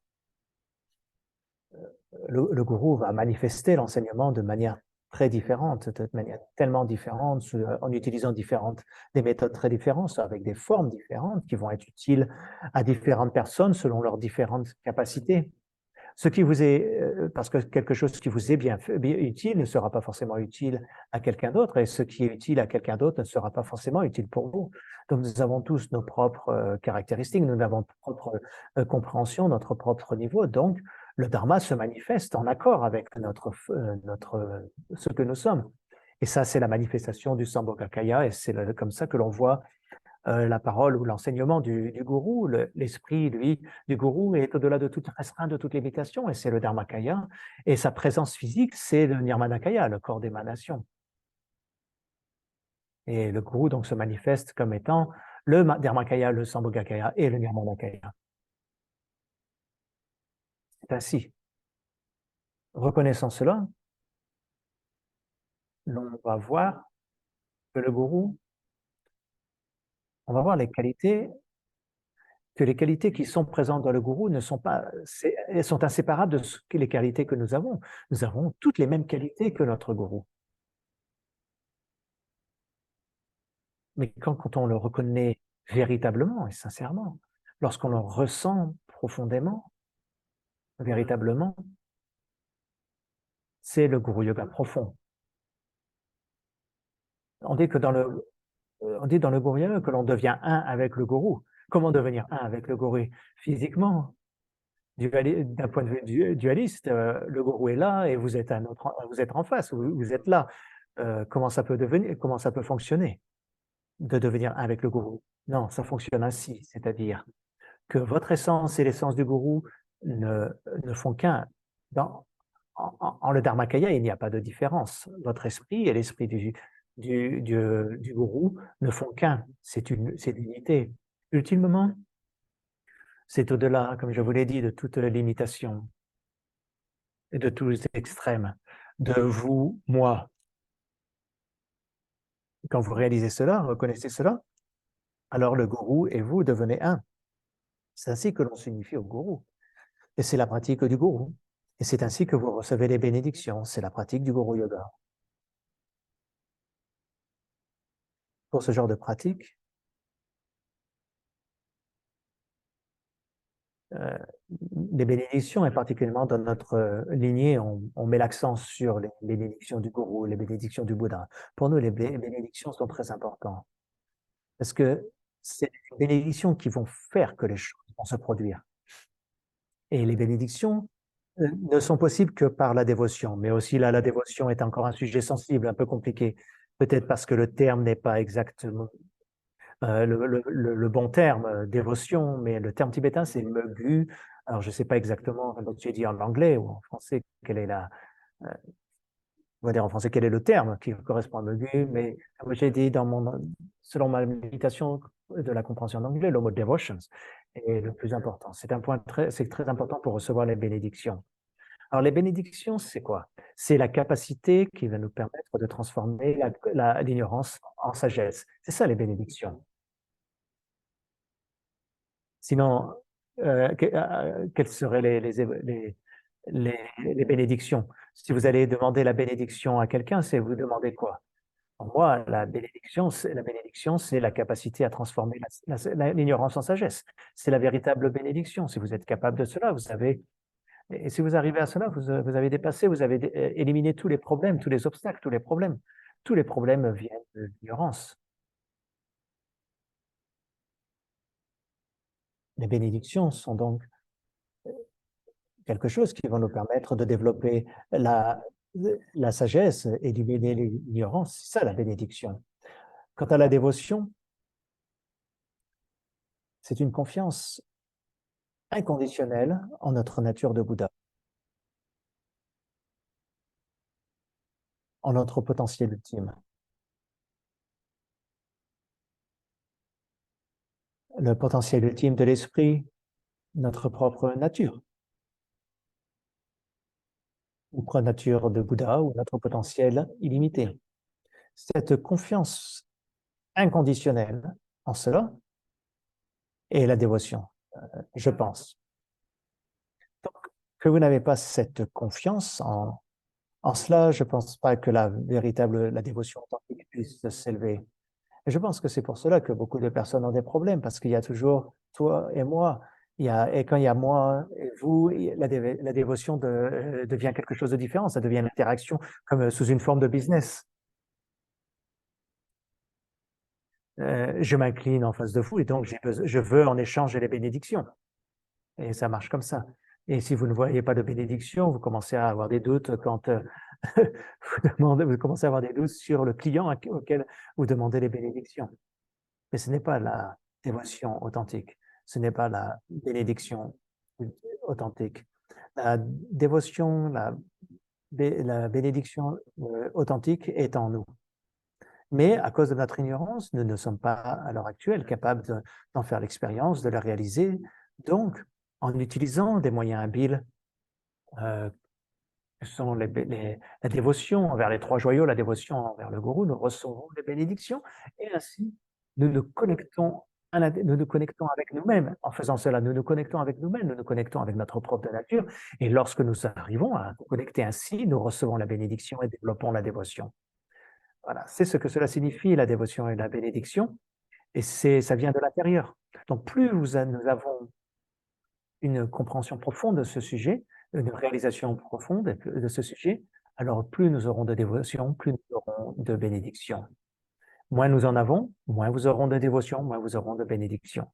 S1: Le gourou va manifester l'enseignement de manière très différente, de manière tellement différente, en utilisant des méthodes très différentes, avec des formes différentes qui vont être utiles à différentes personnes selon leurs différentes capacités. Ce qui vous est, parce que quelque chose qui vous est bien utile ne sera pas forcément utile à quelqu'un d'autre, et ce qui est utile à quelqu'un d'autre ne sera pas forcément utile pour vous. Donc nous avons tous nos propres caractéristiques, nous avons notre propre compréhension, notre propre niveau. Donc le dharma se manifeste en accord avec ce que nous sommes. Et ça, c'est la manifestation du sambhogakaya, et c'est comme ça que l'on voit la parole ou l'enseignement du gourou. L'esprit, lui, du gourou est au-delà de toute restreinte, de toute limitation, et c'est le dharmakaya. Et sa présence physique, c'est le nirmanakaya, le corps d'émanation. Et le gourou donc se manifeste comme étant le dharmakaya, le sambhogakaya et le nirmanakaya. C'est ainsi. Reconnaissant cela, l'on va voir que le gourou, on va voir les qualités qui sont présentes dans le gourou elles sont inséparables de les qualités que nous avons. Nous avons toutes les mêmes qualités que notre gourou. Mais quand on le reconnaît véritablement et sincèrement, lorsqu'on le ressent profondément, véritablement, c'est le Guru Yoga profond. On dit dans le Guru Yoga que l'on devient un avec le gourou. Comment devenir un avec le gourou? Physiquement, d'un point de vue dualiste, le gourou est là et vous êtes en face, vous êtes là. Comment ça peut fonctionner de devenir un avec le gourou? Non, ça fonctionne ainsi, c'est-à-dire que votre essence et l'essence du gourou ne font qu'un. En le Dharmakaya, il n'y a pas de différence. Votre esprit et l'esprit du gourou ne font qu'un. C'est l'unité. Ultimement, c'est au-delà, comme je vous l'ai dit, de toute limitation et de tous les extrêmes, de vous, moi. Quand vous réalisez cela, reconnaissez cela, alors le gourou et vous devenez un. C'est ainsi que l'on s'unifie au gourou. Et c'est la pratique du gourou. Et c'est ainsi que vous recevez les bénédictions. C'est la pratique du Guru Yoga. Pour ce genre de pratique, les bénédictions, et particulièrement dans notre lignée, on met l'accent sur les bénédictions du gourou, les bénédictions du Bouddha. Pour nous, les bénédictions sont très importantes. Parce que c'est les bénédictions qui vont faire que les choses vont se produire. Et les bénédictions ne sont possibles que par la dévotion. Mais aussi là, la dévotion est encore un sujet sensible, un peu compliqué. Peut-être parce que le terme n'est pas exactement le bon terme, dévotion, mais le terme tibétain, c'est mögu. Alors, je ne sais pas exactement, donc tu dit en anglais ou en français, on va dire en français, quel est le terme qui correspond à mögu, mais comme j'ai dit selon ma méditation de la compréhension d'anglais, le mot devotions est le plus important. C'est très important pour recevoir les bénédictions. Alors, les bénédictions, c'est quoi? C'est la capacité qui va nous permettre de transformer l'ignorance en sagesse. C'est ça, les bénédictions. Sinon, quelles seraient les bénédictions? Si vous allez demander la bénédiction à quelqu'un, c'est vous demandez quoi? Pour moi, la bénédiction, c'est la capacité à transformer l'ignorance en sagesse. C'est la véritable bénédiction. Si vous êtes capable de cela, vous avez, et si vous arrivez à cela, vous avez dépassé, vous avez éliminé tous les problèmes, tous les obstacles, tous les problèmes. Tous les problèmes viennent de l'ignorance. Les bénédictions sont donc quelque chose qui va nous permettre de développer la sagesse, éliminer l'ignorance. C'est ça la bénédiction. Quant à la dévotion, c'est une confiance inconditionnelle en notre nature de Bouddha, en notre potentiel ultime. Le potentiel ultime de l'esprit, notre propre nature, notre nature de Bouddha ou notre potentiel illimité. Cette confiance inconditionnelle en cela est la dévotion, je pense. Donc, que vous n'avez pas cette confiance en cela, je ne pense pas que la dévotion authentique puisse s'élever. Et je pense que c'est pour cela que beaucoup de personnes ont des problèmes, parce qu'il y a toujours toi et moi. Et quand il y a moi et vous, la dévotion devient quelque chose de différent. Ça devient une interaction comme sous une forme de business. Je m'incline en face de vous et donc je veux en échange les bénédictions. Et ça marche comme ça. Et si vous ne voyez pas de bénédiction, vous commencez à avoir des doutes quand vous commencez à avoir des doutes sur le client auquel vous demandez les bénédictions. Mais ce n'est pas la dévotion authentique. Ce n'est pas la bénédiction authentique. La dévotion, la bénédiction authentique est en nous. Mais à cause de notre ignorance, nous ne sommes pas à l'heure actuelle capables d'en faire l'expérience, de le réaliser. Donc, en utilisant des moyens habiles, sont la dévotion envers les trois joyaux, la dévotion envers le gourou, nous recevons les bénédictions et ainsi nous nous connectons, nous nous connectons avec nous-mêmes. En faisant cela, nous nous connectons avec nous-mêmes, nous nous connectons avec notre propre nature et lorsque nous arrivons à nous connecter ainsi, nous recevons la bénédiction et développons la dévotion. Voilà, c'est ce que cela signifie, la dévotion et la bénédiction, et ça vient de l'intérieur. Donc plus nous avons une compréhension profonde de ce sujet, une réalisation profonde de ce sujet, alors plus nous aurons de dévotion, plus nous aurons de bénédiction. Moins nous en avons, moins vous aurez de dévotion, moins vous aurez de bénédiction.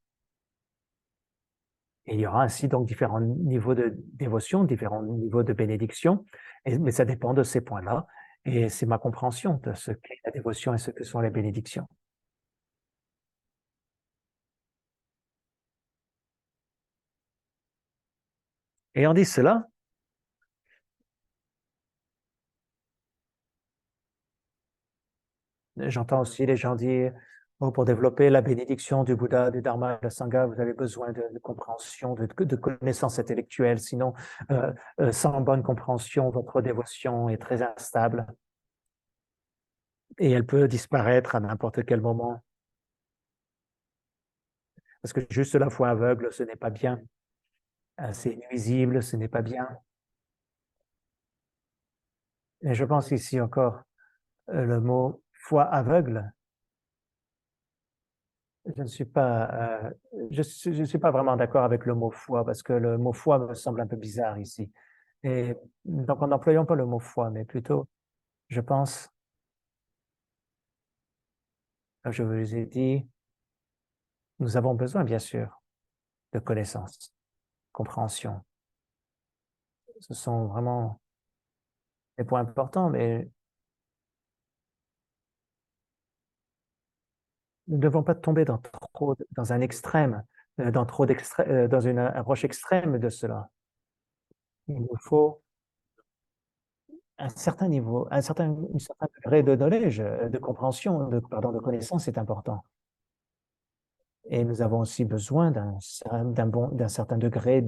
S1: Et il y aura ainsi donc différents niveaux de dévotion, différents niveaux de bénédiction, mais ça dépend de ces points-là. Et c'est ma compréhension de ce qu'est la dévotion et ce que sont les bénédictions. Et on dit cela, j'entends aussi les gens dire, oh, pour développer la bénédiction du Bouddha, du Dharma, du Sangha, vous avez besoin de compréhension, de connaissances intellectuelles. Sinon, sans bonne compréhension, votre dévotion est très instable et elle peut disparaître à n'importe quel moment. Parce que juste la foi aveugle, ce n'est pas bien. C'est nuisible, ce n'est pas bien. Et je pense ici encore, le mot foi aveugle, je ne suis pas, je suis pas vraiment d'accord avec le mot foi parce que le mot foi me semble un peu bizarre ici. Et donc, en n'employant pas le mot foi, mais plutôt, je pense, comme je vous ai dit, nous avons besoin, bien sûr, de connaissances, compréhension. Ce sont vraiment des points importants, mais nous ne devons pas tomber dans un extrême, dans une approche extrême de cela. Il nous faut un certain niveau, un certain degré de knowledge, de compréhension, de connaissance est important. Et nous avons aussi besoin d'un certain degré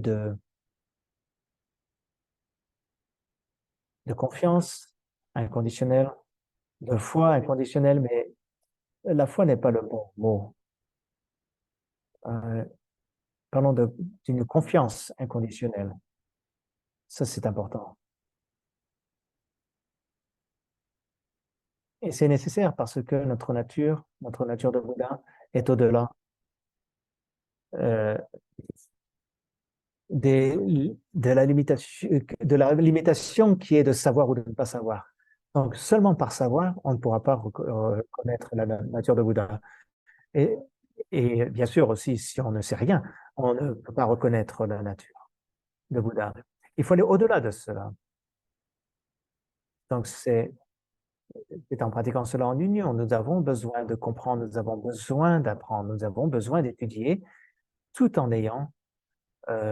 S1: de confiance inconditionnelle, de foi inconditionnelle, mais la foi n'est pas le bon mot. Parlons d'une confiance inconditionnelle. Ça, c'est important. Et c'est nécessaire parce que notre nature de Bouddha, est au-delà euh, de la limitation qui est de savoir ou de ne pas savoir. Donc, seulement par savoir, on ne pourra pas reconnaître la nature de Bouddha. Et, et bien sûr aussi, si on ne sait rien, on ne peut pas reconnaître la nature de Bouddha. Il faut aller au-delà de cela. Donc, c'est en pratiquant cela en union, nous avons besoin de comprendre, nous avons besoin d'apprendre, nous avons besoin d'étudier, tout en ayant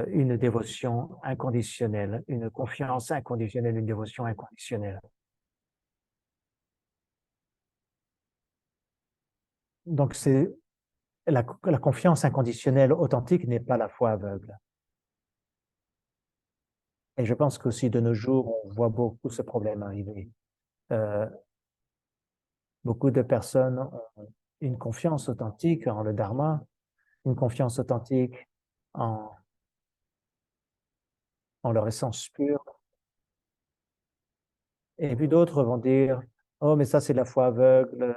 S1: une dévotion inconditionnelle, une confiance inconditionnelle, une dévotion inconditionnelle. Donc, c'est la confiance inconditionnelle authentique n'est pas la foi aveugle. Et je pense qu'aussi de nos jours, on voit beaucoup ce problème arriver. Beaucoup de personnes ont une confiance authentique en le Dharma, une confiance authentique en, en leur essence pure. Et puis d'autres vont dire, oh, mais ça c'est de la foi aveugle,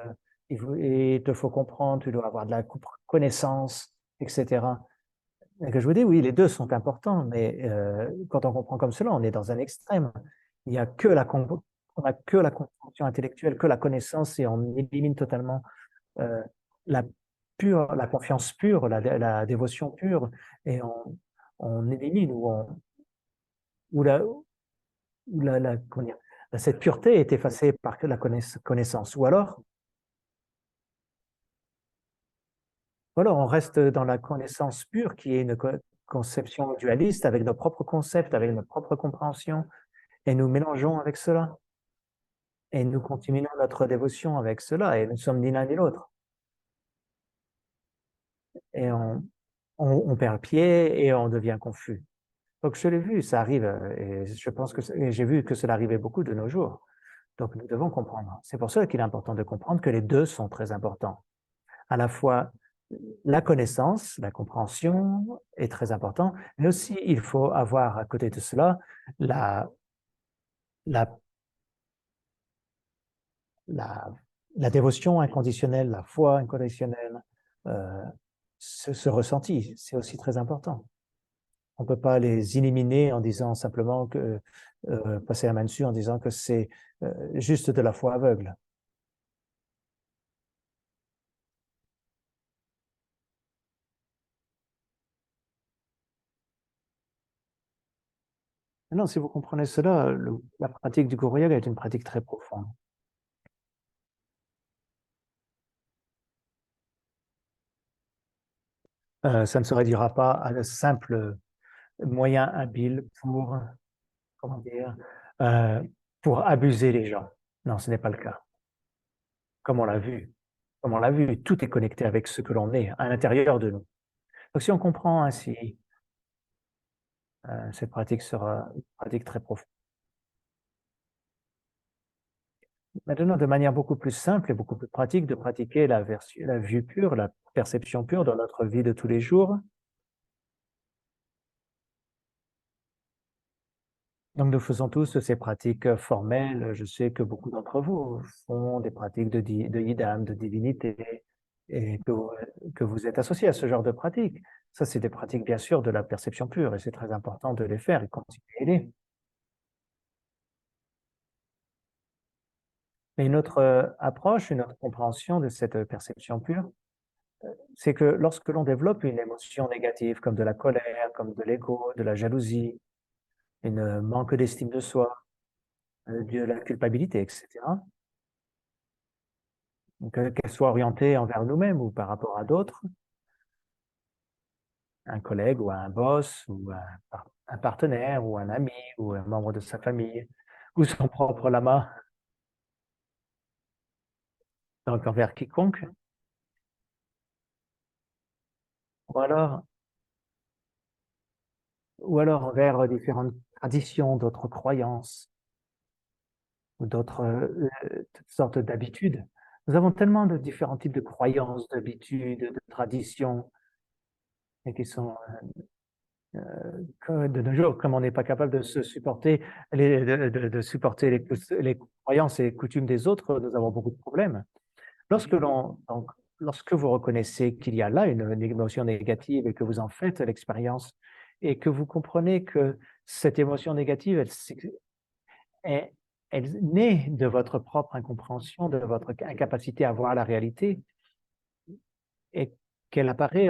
S1: il te faut comprendre, tu dois avoir de la connaissance, etc. Et que je vous dis, oui, les deux sont importants, mais quand on comprend comme cela, on est dans un extrême. Il n'y a que on n'a que la compréhension intellectuelle, que la connaissance, et on élimine totalement euh, la la confiance pure, la dévotion pure, et on élimine ou comment dire, cette pureté est effacée par la connaissance. Ou alors on reste dans la connaissance pure qui est une conception dualiste avec nos propres concepts, avec notre propre compréhension, et nous mélangeons avec cela. Et nous continuons notre dévotion avec cela, et nous ne sommes ni l'un ni l'autre. Et on perd pied et on devient confus. Donc je l'ai vu, ça arrive, et je pense que j'ai vu que cela arrivait beaucoup de nos jours. Donc nous devons comprendre. C'est pour cela qu'il est important de comprendre que les deux sont très importants. À la fois la connaissance, la compréhension est très important, mais aussi il faut avoir à côté de cela la, la, la, la dévotion inconditionnelle, la foi inconditionnelle, euh, ce ressenti, c'est aussi très important. On ne peut pas les éliminer en disant simplement que, passer la main dessus en disant que c'est juste de la foi aveugle. Non, si vous comprenez cela, la pratique du Guru Yoga est une pratique très profonde. Ça ne se réduira pas à de simples moyens habiles pour, comment dire, euh, pour abuser les gens. Non, ce n'est pas le cas. Comme on l'a vu, tout est connecté avec ce que l'on est à l'intérieur de nous. Donc, si on comprend ainsi, cette pratique sera une pratique très profonde. Maintenant, de manière beaucoup plus simple et beaucoup plus pratique, de pratiquer la vue pure, la perception pure dans notre vie de tous les jours. Donc, nous faisons tous ces pratiques formelles. Je sais que beaucoup d'entre vous font des pratiques de yidam, de divinité, et que vous êtes associés à ce genre de pratiques. Ça, c'est des pratiques, bien sûr, de la perception pure, et c'est très important de les faire et continuer à les. Mais une autre approche, une autre compréhension de cette perception pure, c'est que lorsque l'on développe une émotion négative, comme de la colère, comme de l'ego, de la jalousie, une manque d'estime de soi, de la culpabilité, etc., qu'elle soit orientée envers nous-mêmes ou par rapport à d'autres, un collègue ou un boss ou un partenaire ou un ami ou un membre de sa famille ou son propre lama, donc envers quiconque, ou alors, ou alors envers différentes traditions, d'autres croyances, ou d'autres toutes sortes d'habitudes. Nous avons tellement de différents types de croyances, d'habitudes, de traditions, et qui sont que de nos jours, comme on n'est pas capable de se supporter, de supporter les croyances et les coutumes des autres, nous avons beaucoup de problèmes. Donc, lorsque vous reconnaissez qu'il y a là une émotion négative et que vous en faites l'expérience et que vous comprenez que cette émotion négative, elle, elle naît de votre propre incompréhension, de votre incapacité à voir la réalité et qu'elle apparaît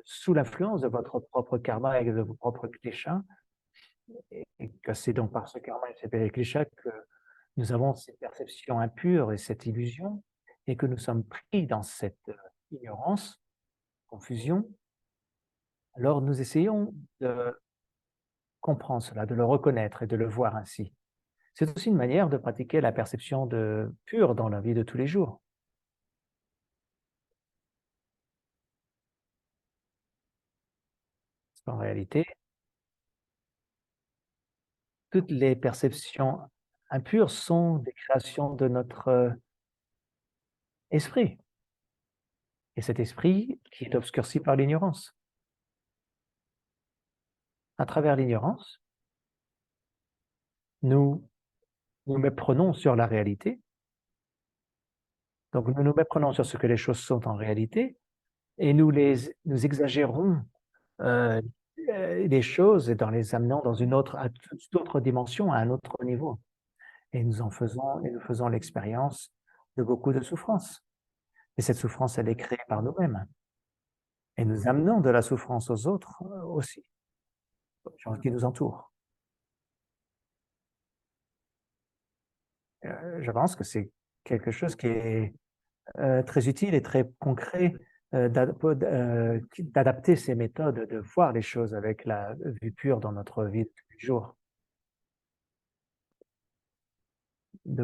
S1: sous l'influence de votre propre karma et de vos propres klishas, et que c'est donc par ce karma et ces klishas que nous avons cette perception impure et cette illusion, et que nous sommes pris dans cette ignorance, confusion. Alors nous essayons de comprendre cela, de le reconnaître et de le voir ainsi. C'est aussi une manière de pratiquer la perception pure dans la vie de tous les jours. En réalité, toutes les perceptions impures sont des créations de notre esprit. Et cet esprit qui est obscurci par l'ignorance. À travers l'ignorance, nous nous méprenons sur la réalité. Donc nous nous méprenons sur ce que les choses sont en réalité et nous exagérons les choses et dans les amenant dans à toute autre dimension, à un autre niveau. Et nous faisons l'expérience de beaucoup de souffrances. Et cette souffrance, elle est créée par nous-mêmes. Et nous amenons de la souffrance aux autres aussi, aux gens qui nous entourent. Je pense que c'est quelque chose qui est très utile et très concret d'adapter ces méthodes, de voir les choses avec la vue pure dans notre vie de tous les jours. De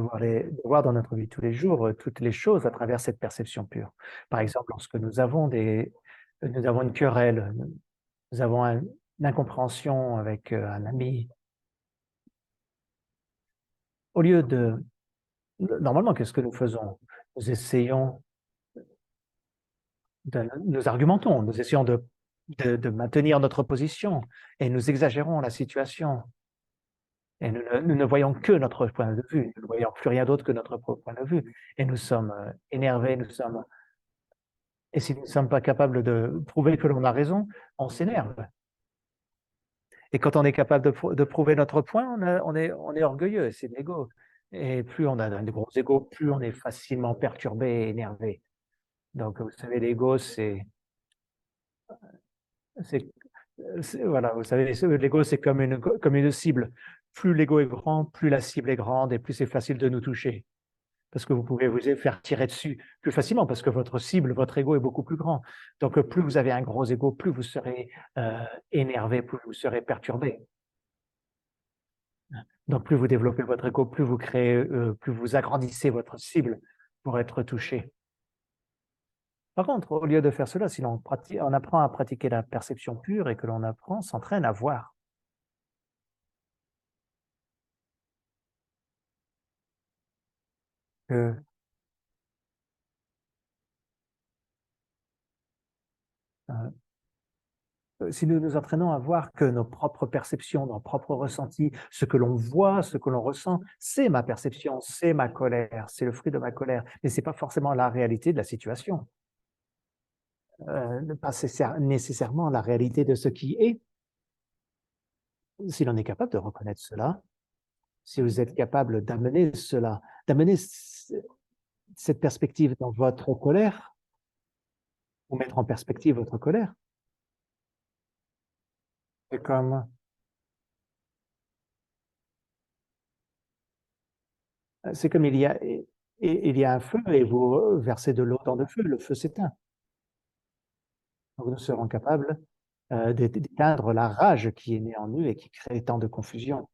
S1: voir dans notre vie de tous les jours toutes les choses à travers cette perception pure. Par exemple, lorsque nous avons une querelle, nous avons une incompréhension avec un ami, au lieu de... Normalement, qu'est-ce que nous faisons? Nous essayons, nous argumentons, nous essayons de maintenir notre position et nous exagérons la situation. Et nous ne voyons que notre point de vue, nous ne voyons plus rien d'autre que notre propre point de vue. Et nous sommes énervés, et si nous ne sommes pas capables de prouver que l'on a raison, on s'énerve. Et quand on est capable de prouver notre point, on est orgueilleux, c'est de l'ego. Et plus on a de gros égos, plus on est facilement perturbé et énervé. Donc, vous savez, l'ego, voilà, vous savez, l'ego, c'est comme une cible. Plus l'ego est grand, plus la cible est grande et plus c'est facile de nous toucher. Parce que vous pouvez vous faire tirer dessus plus facilement parce que votre cible, votre ego est beaucoup plus grand. Donc, plus vous avez un gros ego, plus vous serez énervé, plus vous serez perturbé. Donc, plus vous développez votre ego, plus vous créez, plus vous agrandissez votre cible pour être touché. Par contre, au lieu de faire cela, si on apprend à pratiquer la perception pure et que l'on s'entraîne à voir. Que si nous nous entraînons à voir que nos propres perceptions, nos propres ressentis, ce que l'on voit, ce que l'on ressent, c'est ma perception, c'est ma colère, c'est le fruit de ma colère, mais ce n'est pas forcément la réalité de la situation, pas nécessairement la réalité de ce qui est. Si l'on est capable de reconnaître cela, si vous êtes capable d'amener cela, d'amener cette perspective dans votre colère, ou mettre en perspective votre colère, c'est comme il y a un feu et vous versez de l'eau dans le feu s'éteint. Donc nous serons capables d'éteindre la rage qui est née en nous et qui crée tant de confusion.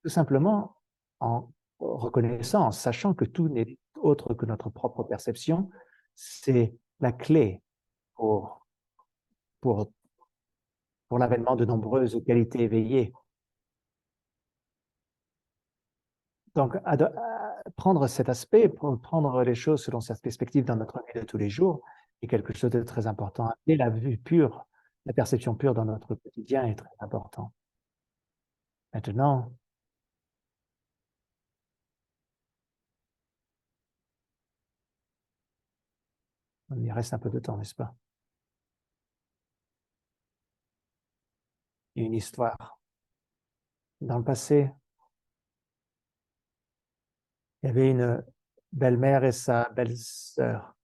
S1: Tout simplement en reconnaissant, en sachant que tout n'est autre que notre propre perception, c'est la clé pour, pour, pour l'avènement de nombreuses qualités éveillées. Donc, prendre cet aspect, prendre les choses selon cette perspective dans notre vie de tous les jours est quelque chose de très important. Et la vue pure, la perception pure dans notre quotidien est très important. Maintenant, il y reste un peu de temps, n'est-ce pas? Il y a une histoire. Dans le passé, il y avait une belle-mère et sa belle-sœur.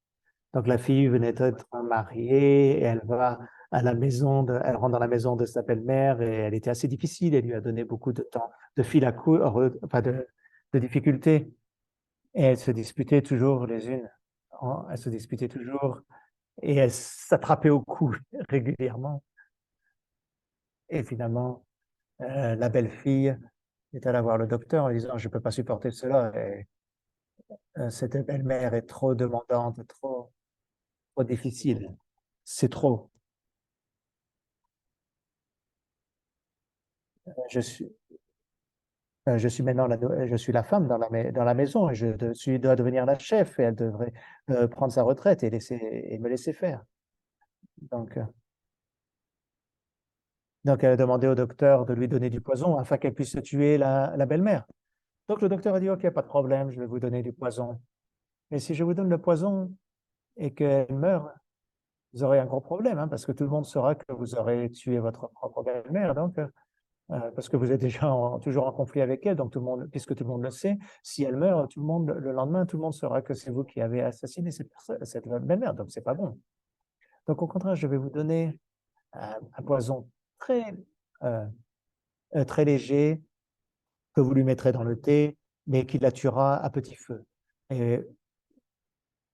S1: Donc la fille venait d'être mariée et elle va à la maison, elle rentre dans la maison de sa belle-mère et elle était assez difficile. Elle lui a donné beaucoup de temps, de fil à enfin de difficultés. Et elles se disputaient toujours les unes. Elles se disputaient toujours et elles s'attrapaient au cou régulièrement. Et finalement, la belle-fille est allée voir le docteur en lui disant, je ne peux pas supporter cela. Et, cette belle-mère est trop demandante, trop difficile. C'est trop. Je suis, je suis maintenant je suis la femme dans la maison et dois devenir la chef et elle devrait prendre sa retraite et, et me laisser faire. Donc, elle a demandé au docteur de lui donner du poison afin qu'elle puisse tuer la belle-mère. Donc le docteur a dit, OK, pas de problème, je vais vous donner du poison. Mais si je vous donne le poison et qu'elle meurt, vous aurez un gros problème, hein, parce que tout le monde saura que vous aurez tué votre propre belle-mère. Donc, parce que vous êtes déjà toujours en conflit avec elle, donc tout le monde, puisque tout le monde le sait, si elle meurt, tout le monde, le lendemain, tout le monde saura que c'est vous qui avez assassiné cette belle-mère, donc c'est pas bon. Donc au contraire, je vais vous donner un poison très, euh, très léger que vous lui mettrez dans le thé, mais qui la tuera à petit feu.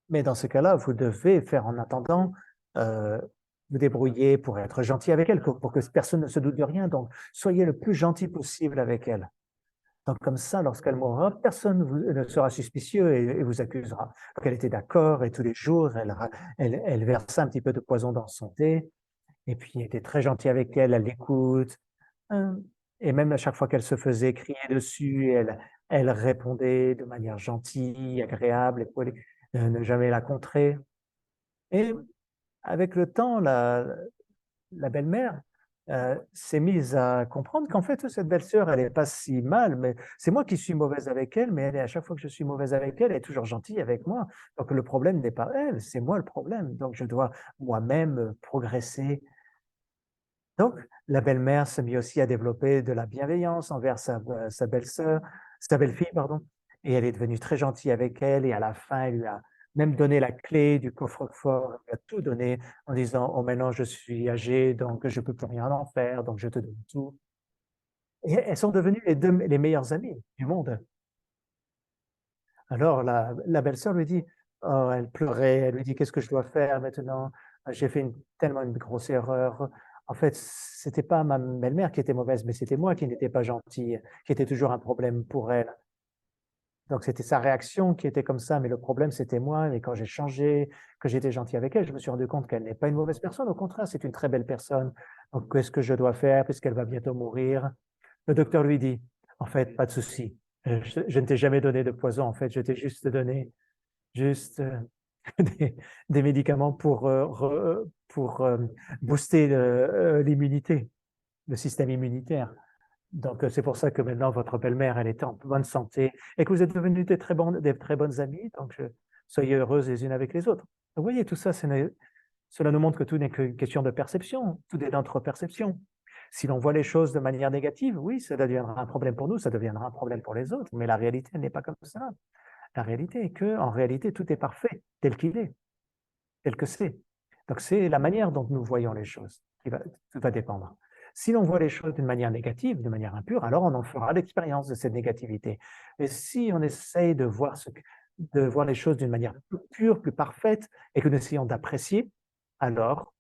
S1: Mais dans ce cas-là, vous devez faire en attendant, vous débrouiller pour être gentil avec elle, pour que personne ne se doute de rien. Donc, soyez le plus gentil possible avec elle. Donc, comme ça, lorsqu'elle mourra, personne ne sera suspicieux et vous accusera. Donc, elle était d'accord et tous les jours, elle versait un petit peu de poison dans son thé. Et puis, elle était très gentille avec elle, elle l'écoute. Et même à chaque fois qu'elle se faisait crier dessus, elle répondait de manière gentille, agréable, et polie, ne jamais la contrer. Et avec le temps, la belle-mère s'est mise à comprendre qu'en fait, cette belle-sœur, elle n'est pas si mal, mais c'est moi qui suis mauvaise avec elle, mais à chaque fois que je suis mauvaise avec elle, elle est toujours gentille avec moi. Donc le problème n'est pas elle, c'est moi le problème. Donc je dois moi-même progresser. Donc la belle-mère s'est mise aussi à développer de la bienveillance envers sa belle-sœur, sa belle-fille, pardon, et elle est devenue très gentille avec elle, et à la fin, elle lui a même donné la clé du coffre-fort, elle lui a tout donné en disant, oh maintenant je suis âgée, donc je ne peux plus rien en faire, donc je te donne tout. Et elles sont devenues les meilleures amies du monde. Alors la belle-sœur lui dit, oh, elle pleurait, elle lui dit, qu'est-ce que je dois faire maintenant? J'ai fait tellement une grosse erreur. En fait, c'était pas ma belle-mère qui était mauvaise, mais c'était moi qui n'étais pas gentille, qui était toujours un problème pour elle. Donc c'était sa réaction qui était comme ça, mais le problème c'était moi. Et quand j'ai changé, que j'étais gentil avec elle, je me suis rendu compte qu'elle n'est pas une mauvaise personne. Au contraire, c'est une très belle personne. Donc qu'est-ce que je dois faire puisqu'elle va bientôt mourir? Le docteur lui dit, en fait, pas de souci. Je ne t'ai jamais donné de poison. En fait, je t'ai juste donné juste des médicaments pour booster l'immunité, le système immunitaire. Donc, c'est pour ça que maintenant, votre belle-mère, elle est en bonne santé et que vous êtes devenus des très bonnes amies. Donc, soyez heureuses les unes avec les autres. Vous voyez, tout ça, cela nous montre que tout n'est qu'une question de perception. Tout est notre perception. Si l'on voit les choses de manière négative, oui, ça deviendra un problème pour nous, ça deviendra un problème pour les autres. Mais la réalité n'est pas comme ça. La réalité est que, en réalité, tout est parfait tel qu'il est, tel que c'est. Donc, c'est la manière dont nous voyons les choses tout va dépendre. Si l'on voit les choses d'une manière négative, de manière impure, alors on en fera l'expérience de cette négativité. Et si on essaye de voir les choses d'une manière plus pure, plus parfaite, et que nous essayons d'apprécier, alors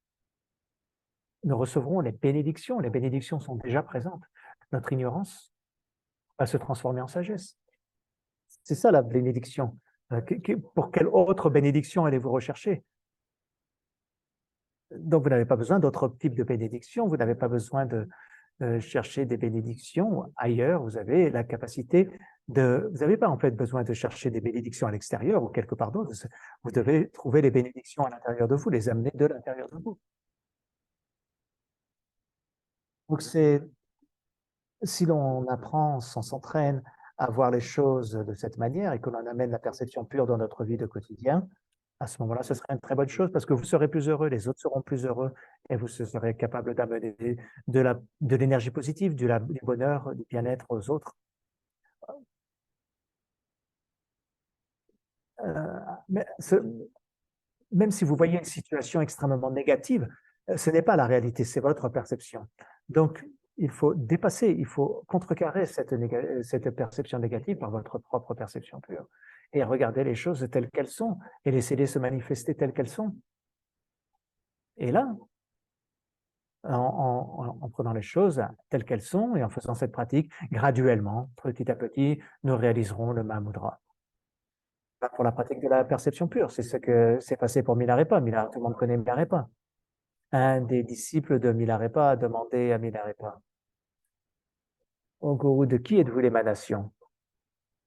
S1: nous recevrons les bénédictions. Les bénédictions sont déjà présentes. Notre ignorance va se transformer en sagesse. C'est ça la bénédiction. Pour quelle autre bénédiction allez-vous rechercher? Donc, vous n'avez pas besoin d'autres types de bénédictions, vous n'avez pas besoin de chercher des bénédictions ailleurs, vous avez la capacité vous n'avez pas en fait besoin de chercher des bénédictions à l'extérieur ou quelque part d'autre. Vous devez trouver les bénédictions à l'intérieur de vous, les amener de l'intérieur de vous. Donc si l'on apprend, on s'entraîne à voir les choses de cette manière et que l'on amène la perception pure dans notre vie de quotidien, à ce moment-là, ce serait une très bonne chose parce que vous serez plus heureux, les autres seront plus heureux et vous serez capable d'amener de l'énergie positive, du bonheur, du bien-être aux autres. Mais même si vous voyez une situation extrêmement négative, ce n'est pas la réalité, c'est votre perception. Donc, il faut dépasser, il faut contrecarrer cette perception négative par votre propre perception pure et regarder les choses telles qu'elles sont et laisser-les se manifester telles qu'elles sont. Et là, en prenant les choses telles qu'elles sont et en faisant cette pratique, graduellement, petit à petit, nous réaliserons le Mahamudra. Pour la pratique de la perception pure, c'est ce que s'est passé pour Milarepa. Tout le monde connaît Milarepa. Un des disciples de Milarepa a demandé à Milarepa, au gourou, de qui êtes-vous l'émanation?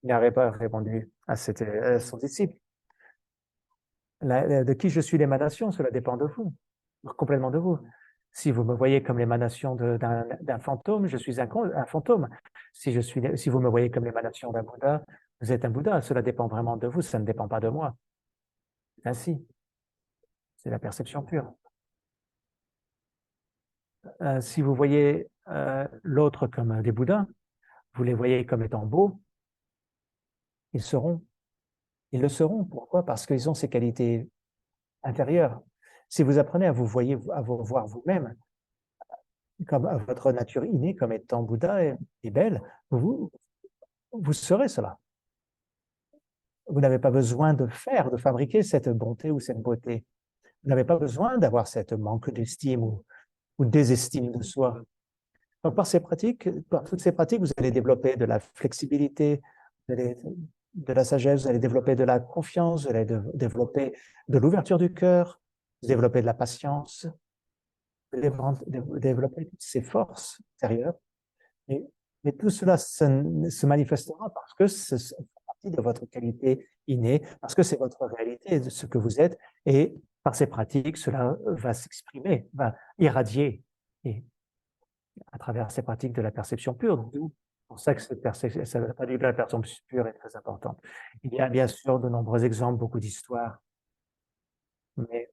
S1: Milarepa a répondu à son disciple, de qui je suis l'émanation, cela dépend de vous, complètement de vous. Si vous me voyez comme l'émanation d'un fantôme, je suis un fantôme. Si vous me voyez comme l'émanation d'un Bouddha, vous êtes un Bouddha. Cela dépend vraiment de vous, ça ne dépend pas de moi. C'est ainsi. C'est la perception pure. Si vous voyez l'autre comme des Bouddhas, vous les voyez comme étant beaux, ils le seront. Pourquoi? Parce qu'ils ont ces qualités intérieures. Si vous apprenez à vous voir vous-même comme à votre nature innée comme étant Bouddha et belle, vous serez cela. Vous n'avez pas besoin de fabriquer cette bonté ou cette beauté. Vous n'avez pas besoin d'avoir cette manque d'estime ou désestime de soi. Donc, par toutes ces pratiques, vous allez développer de la flexibilité, de la sagesse, vous allez développer de la confiance, vous allez développer de l'ouverture du cœur, vous développer de la patience, vous développer toutes ces forces intérieures. Mais tout cela se manifestera parce que ce fait partie de votre qualité innée, parce que c'est votre réalité de ce que vous êtes, et par ces pratiques, cela va s'exprimer, va irradier. Et à travers ces pratiques de la perception pure. C'est pour ça que cette pratique de la perception pure est très importante. Il y a bien sûr de nombreux exemples, beaucoup d'histoires. Mais...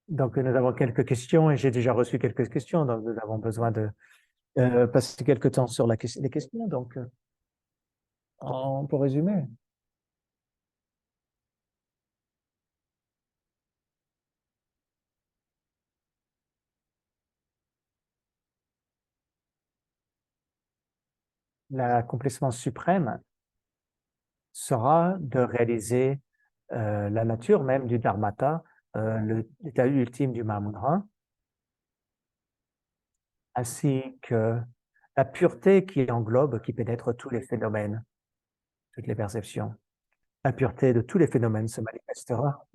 S1: Donc, nous avons quelques questions et j'ai déjà reçu quelques questions, donc nous avons besoin de passer quelques temps sur les questions. Donc, on peut résumer. L'accomplissement suprême sera de réaliser la nature même du Dharmata, l'état ultime du Mahamudra, ainsi que la pureté qui englobe, qui pénètre tous les phénomènes, toutes les perceptions. La pureté de tous les phénomènes se manifestera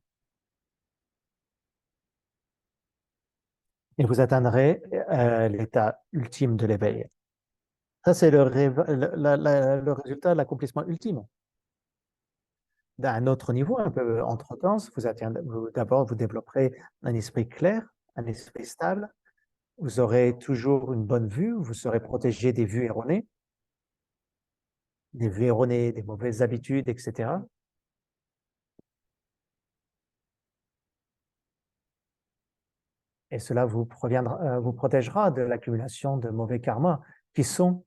S1: et vous atteindrez l'état ultime de l'éveil. Ça, c'est le résultat, l'accomplissement ultime. D'un autre niveau, un peu entre-temps, d'abord, vous développerez un esprit clair, un esprit stable. Vous aurez toujours une bonne vue, vous serez protégé des vues erronées, des mauvaises habitudes, etc. Et cela vous protégera de l'accumulation de mauvais karmas qui sont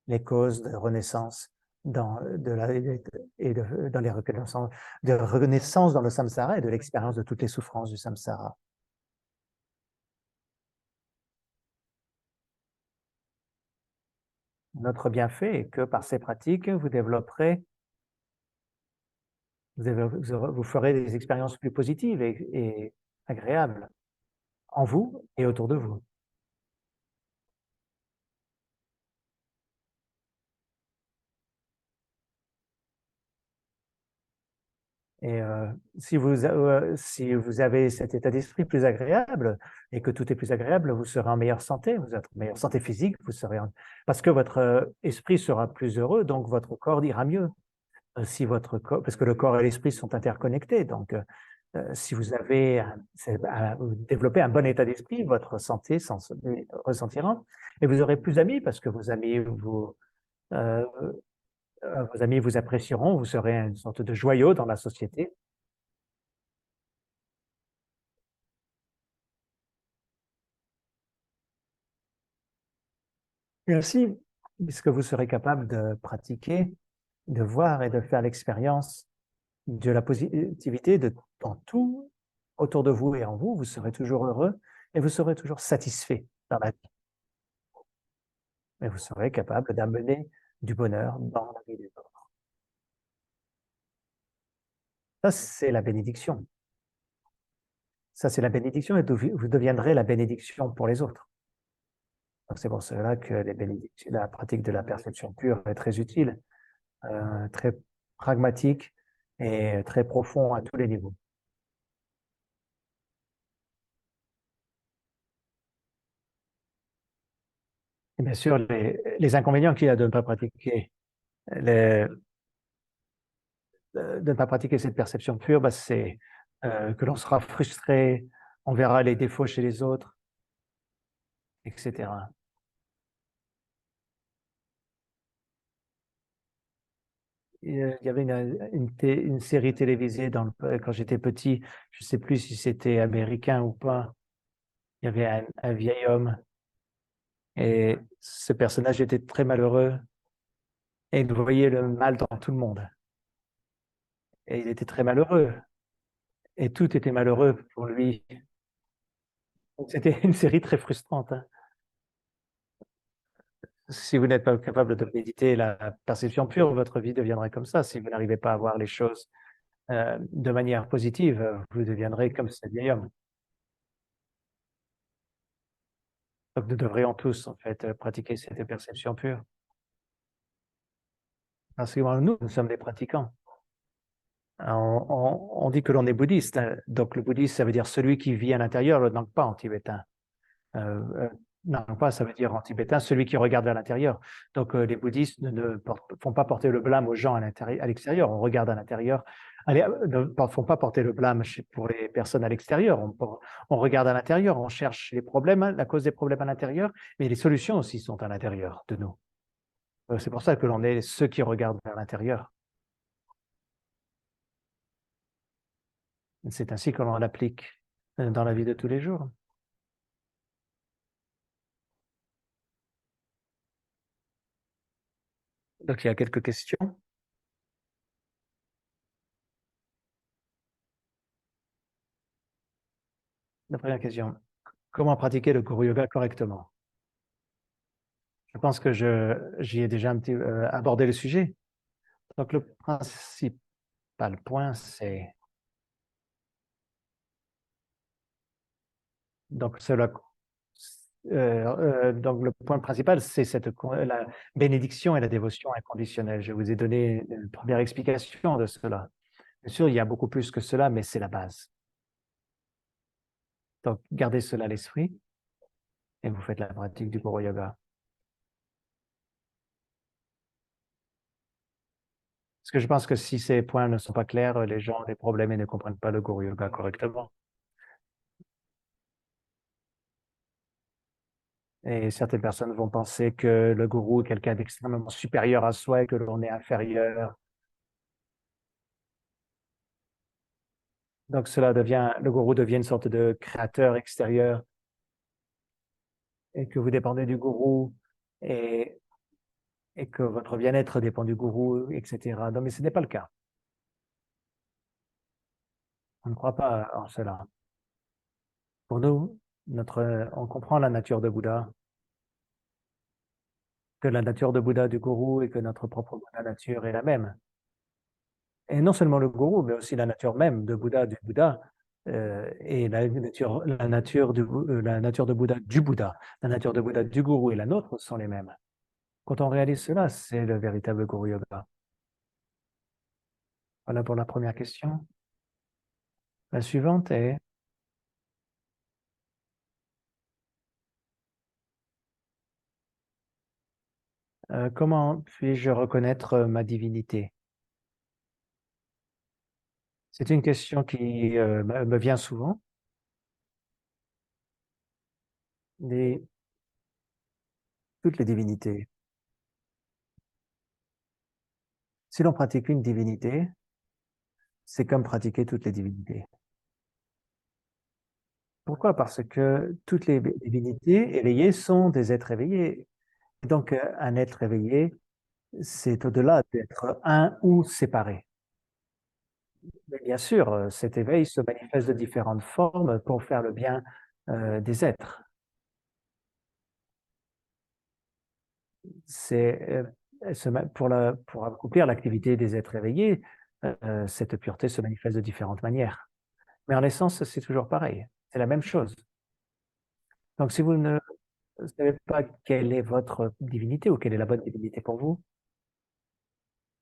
S1: les causes de renaissance dans les reconnaissances, de renaissance dans le samsara et de l'expérience de toutes les souffrances du samsara. Notre bienfait est que par ces pratiques, vous ferez des expériences plus positives et agréables en vous et autour de vous. Et si vous avez cet état d'esprit plus agréable et que tout est plus agréable, vous serez en meilleure santé, vous êtes en meilleure santé physique, parce que votre esprit sera plus heureux, donc votre corps ira mieux. Si votre corps, parce que le corps et l'esprit sont interconnectés, donc si vous vous développez un bon état d'esprit, votre santé ressentira, et vous aurez plus d'amis parce que euh, vos amis vous apprécieront, vous serez une sorte de joyau dans la société. Et aussi, puisque vous serez capable de pratiquer, de voir et de faire l'expérience de la positivité dans tout autour de vous et en vous, vous serez toujours heureux et vous serez toujours satisfait dans la vie. Et vous serez capable d'amener du bonheur dans la vie des autres. Ça, c'est la bénédiction. Ça, c'est la bénédiction et vous deviendrez la bénédiction pour les autres. C'est pour cela que la pratique de la perception pure est très utile, très pragmatique et très profond à tous les niveaux. Et bien sûr, les inconvénients qu'il y a de ne pas pratiquer, de ne pas pratiquer cette perception pure, bah, c'est que l'on sera frustré, on verra les défauts chez les autres, etc. Il y avait une série télévisée quand j'étais petit, je ne sais plus si c'était américain ou pas. Il y avait un vieil homme et ce personnage était très malheureux et il voyait le mal dans tout le monde. Et il était très malheureux et tout était malheureux pour lui. C'était une série très frustrante, hein. Si vous n'êtes pas capable de méditer la perception pure, votre vie deviendrait comme ça. Si vous n'arrivez pas à voir les choses de manière positive, vous deviendrez comme ce vieil homme. Donc nous devrions tous, en fait, pratiquer cette perception pure. Parce que nous sommes des pratiquants. On dit que l'on est bouddhiste, hein. Donc le bouddhiste, ça veut dire celui qui vit à l'intérieur, le Nangpa en tibétain. Nangpa, ça veut dire en tibétain celui qui regarde vers l'intérieur. Donc les bouddhistes ne font pas porter le blâme aux gens à l'extérieur. On regarde à l'intérieur. Ne font pas porter le blâme pour les personnes à l'extérieur. On regarde à l'intérieur, on cherche les problèmes, la cause des problèmes à l'intérieur, mais les solutions aussi sont à l'intérieur de nous. C'est pour ça que l'on est ceux qui regardent vers l'intérieur. C'est ainsi que l'on l'applique dans la vie de tous les jours. Donc, il y a quelques questions. La première question, comment pratiquer le Guru Yoga correctement? Je pense que j'y ai déjà un petit abordé le sujet. Donc, le principal point, c'est donc, donc le point principal, c'est la bénédiction et la dévotion inconditionnelle. Je vous ai donné une première explication de cela. Bien sûr, il y a beaucoup plus que cela, mais c'est la base. Donc, gardez cela à l'esprit et vous faites la pratique du Guru Yoga. Parce que je pense que si ces points ne sont pas clairs, les gens ont des problèmes et ne comprennent pas le Guru Yoga correctement. Et certaines personnes vont penser que le gourou est quelqu'un d'extrêmement supérieur à soi et que l'on est inférieur. Donc le gourou devient une sorte de créateur extérieur et que vous dépendez du gourou et, et que votre bien-être dépend du gourou, etc. Non, mais ce n'est pas le cas. On ne croit pas en cela. Pour nous, on comprend la nature de Bouddha, que la nature de Bouddha du gourou et que notre propre Bouddha nature est la même. Et non seulement le gourou, mais aussi la nature même de Bouddha du Bouddha et la nature de Bouddha du Bouddha, la nature de Bouddha du gourou et la nôtre sont les mêmes. Quand on réalise cela, c'est le véritable Guru Yoga. Voilà pour la première question. La suivante est, comment puis-je reconnaître ma divinité? C'est une question qui me vient souvent. Les- toutes les divinités. Si l'on pratique une divinité, c'est comme pratiquer toutes les divinités. Pourquoi? Parce que toutes les divinités éveillées sont des êtres éveillés. Donc, un être éveillé, c'est au-delà d'être un ou séparé. Mais bien sûr, cet éveil se manifeste de différentes formes pour faire le bien des êtres. C'est pour accomplir l'activité des êtres éveillés, cette pureté se manifeste de différentes manières. Mais en essence, c'est toujours pareil. C'est la même chose. Donc, si vous ne savez pas quelle est votre divinité ou quelle est la bonne divinité pour vous,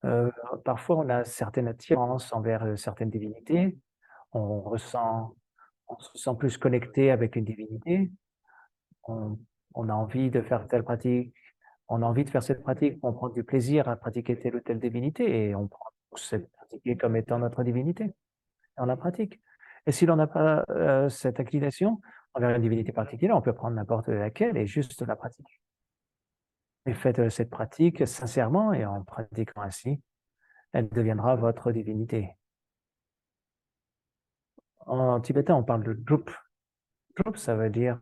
S1: euh, parfois on a certaines attirances envers certaines divinités. On ressent, on se sent plus connecté avec une divinité. On, on a envie de faire telle pratique. On a envie de faire cette pratique. On prend du plaisir à pratiquer telle ou telle divinité et on prend cette pratique comme étant notre divinité. Et on la pratique. Et si l'on n'a pas cette inclination envers une divinité particulière, on peut prendre n'importe laquelle et juste la pratiquer. Et faites cette pratique sincèrement et en pratiquant ainsi, elle deviendra votre divinité. En tibétain, on parle de drup. Drup, ça veut dire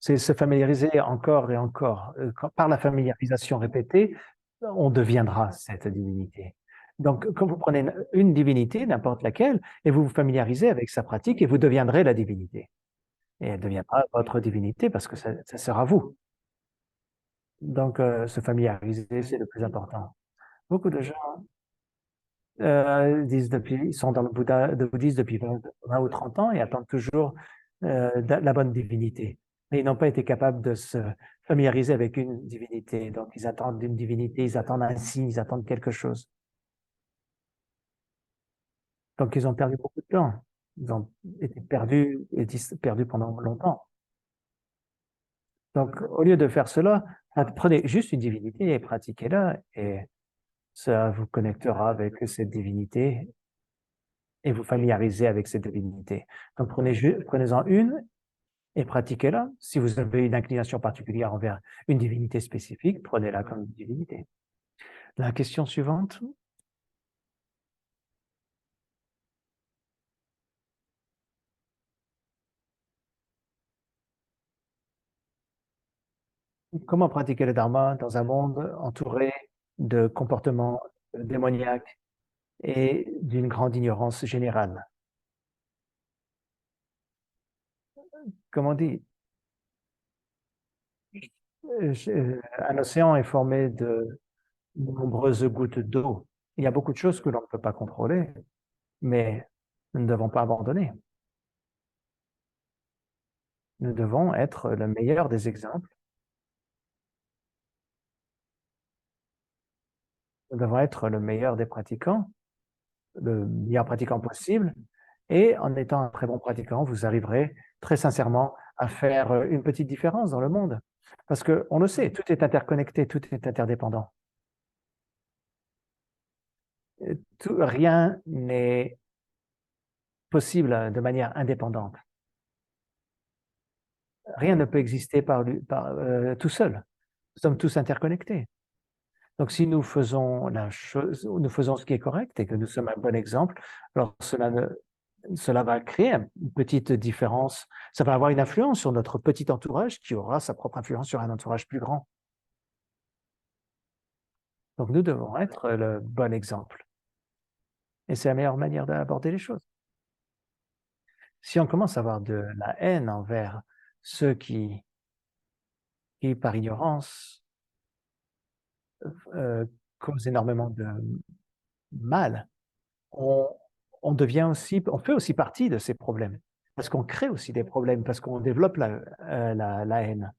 S1: c'est se familiariser encore et encore. Par la familiarisation répétée, on deviendra cette divinité. Donc, quand vous prenez une divinité, n'importe laquelle, et vous vous familiarisez avec sa pratique, et vous deviendrez la divinité. Et elle deviendra votre divinité parce que ça sera vous. Donc, se familiariser, c'est le plus important. Beaucoup de gens ils sont dans le bouddhisme depuis 20 ou 30 ans et attendent toujours la bonne divinité. Mais ils n'ont pas été capables de se familiariser avec une divinité. Donc, ils attendent une divinité, ils attendent un signe, ils attendent quelque chose. Donc, ils ont perdu beaucoup de temps. Ils ont été perdus pendant longtemps. Donc, au lieu de faire cela, prenez juste une divinité et pratiquez-la et ça vous connectera avec cette divinité et vous familiariser avec cette divinité. Donc, prenez-en une et pratiquez-la. Si vous avez une inclination particulière envers une divinité spécifique, prenez-la comme divinité. La question suivante. Comment pratiquer le dharma dans un monde entouré de comportements démoniaques et d'une grande ignorance générale? Comme on dit, un océan est formé de nombreuses gouttes d'eau. Il y a beaucoup de choses que l'on ne peut pas contrôler, mais nous ne devons pas abandonner. Nous devons être le meilleur des exemples. Nous devons être le meilleur des pratiquants, le meilleur pratiquant possible. Et en étant un très bon pratiquant, vous arriverez très sincèrement à faire une petite différence dans le monde. Parce qu'on le sait, tout est interconnecté, tout est interdépendant. Rien n'est possible de manière indépendante. Rien ne peut exister tout seul. Nous sommes tous interconnectés. Donc, si nous faisons nous faisons ce qui est correct et que nous sommes un bon exemple, alors cela va créer une petite différence. Ça va avoir une influence sur notre petit entourage qui aura sa propre influence sur un entourage plus grand. Donc, nous devons être le bon exemple. Et c'est la meilleure manière d'aborder les choses. Si on commence à avoir de la haine envers ceux qui par ignorance, euh, causent énormément de mal, on, on devient aussi, on fait aussi partie de ces problèmes, parce qu'on crée aussi des problèmes, parce qu'on développe la haine.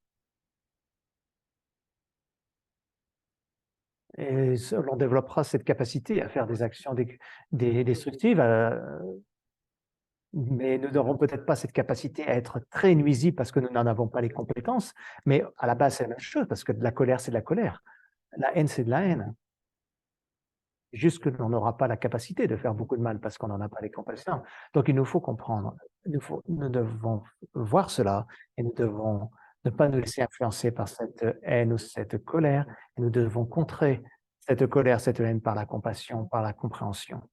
S1: Et on développera cette capacité à faire des actions destructives, mais nous n'aurons peut-être pas cette capacité à être très nuisibles parce que nous n'en avons pas les compétences, mais à la base, c'est la même chose, parce que de la colère, c'est de la colère. La haine, c'est de la haine. Juste que l'on n'aura pas la capacité de faire beaucoup de mal parce qu'on n'en a pas les compétences. Donc, il nous faut comprendre, nous devons voir cela et nous devons ne pas nous laisser influencer par cette haine ou cette colère. Et nous devons contrer cette colère, cette haine par la compassion, par la compréhension.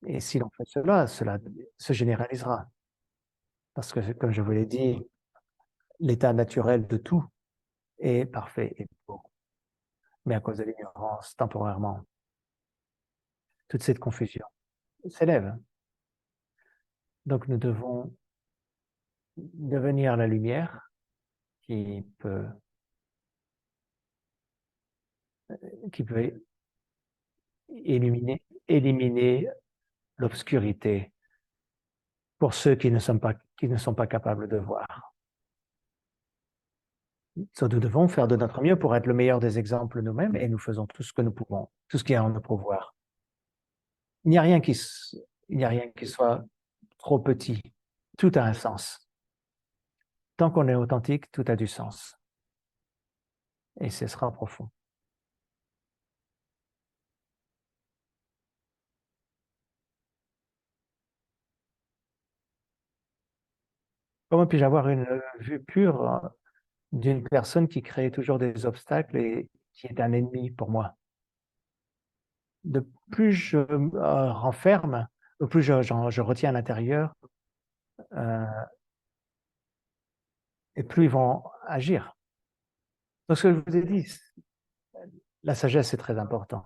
S1: Et si l'on fait cela, cela se généralisera. Parce que, comme je vous l'ai dit, l'état naturel de tout est parfait et beau. Mais à cause de l'ignorance, temporairement, toute cette confusion s'élève. Donc nous devons devenir la lumière qui peut éliminer l'obscurité pour ceux qui ne sont pas capables de voir. Donc, nous devons faire de notre mieux pour être le meilleur des exemples nous-mêmes et nous faisons tout ce que nous pouvons, tout ce qui est en notre pouvoir. Il n'y a rien qui soit trop petit. Tout a un sens. Tant qu'on est authentique, tout a du sens. Et ce sera profond. Comment puis-je avoir une vue pure d'une personne qui crée toujours des obstacles et qui est un ennemi pour moi? De plus je renferme, au plus je retiens à l'intérieur, et plus ils vont agir. Donc, ce que je vous ai dit, la sagesse est très important.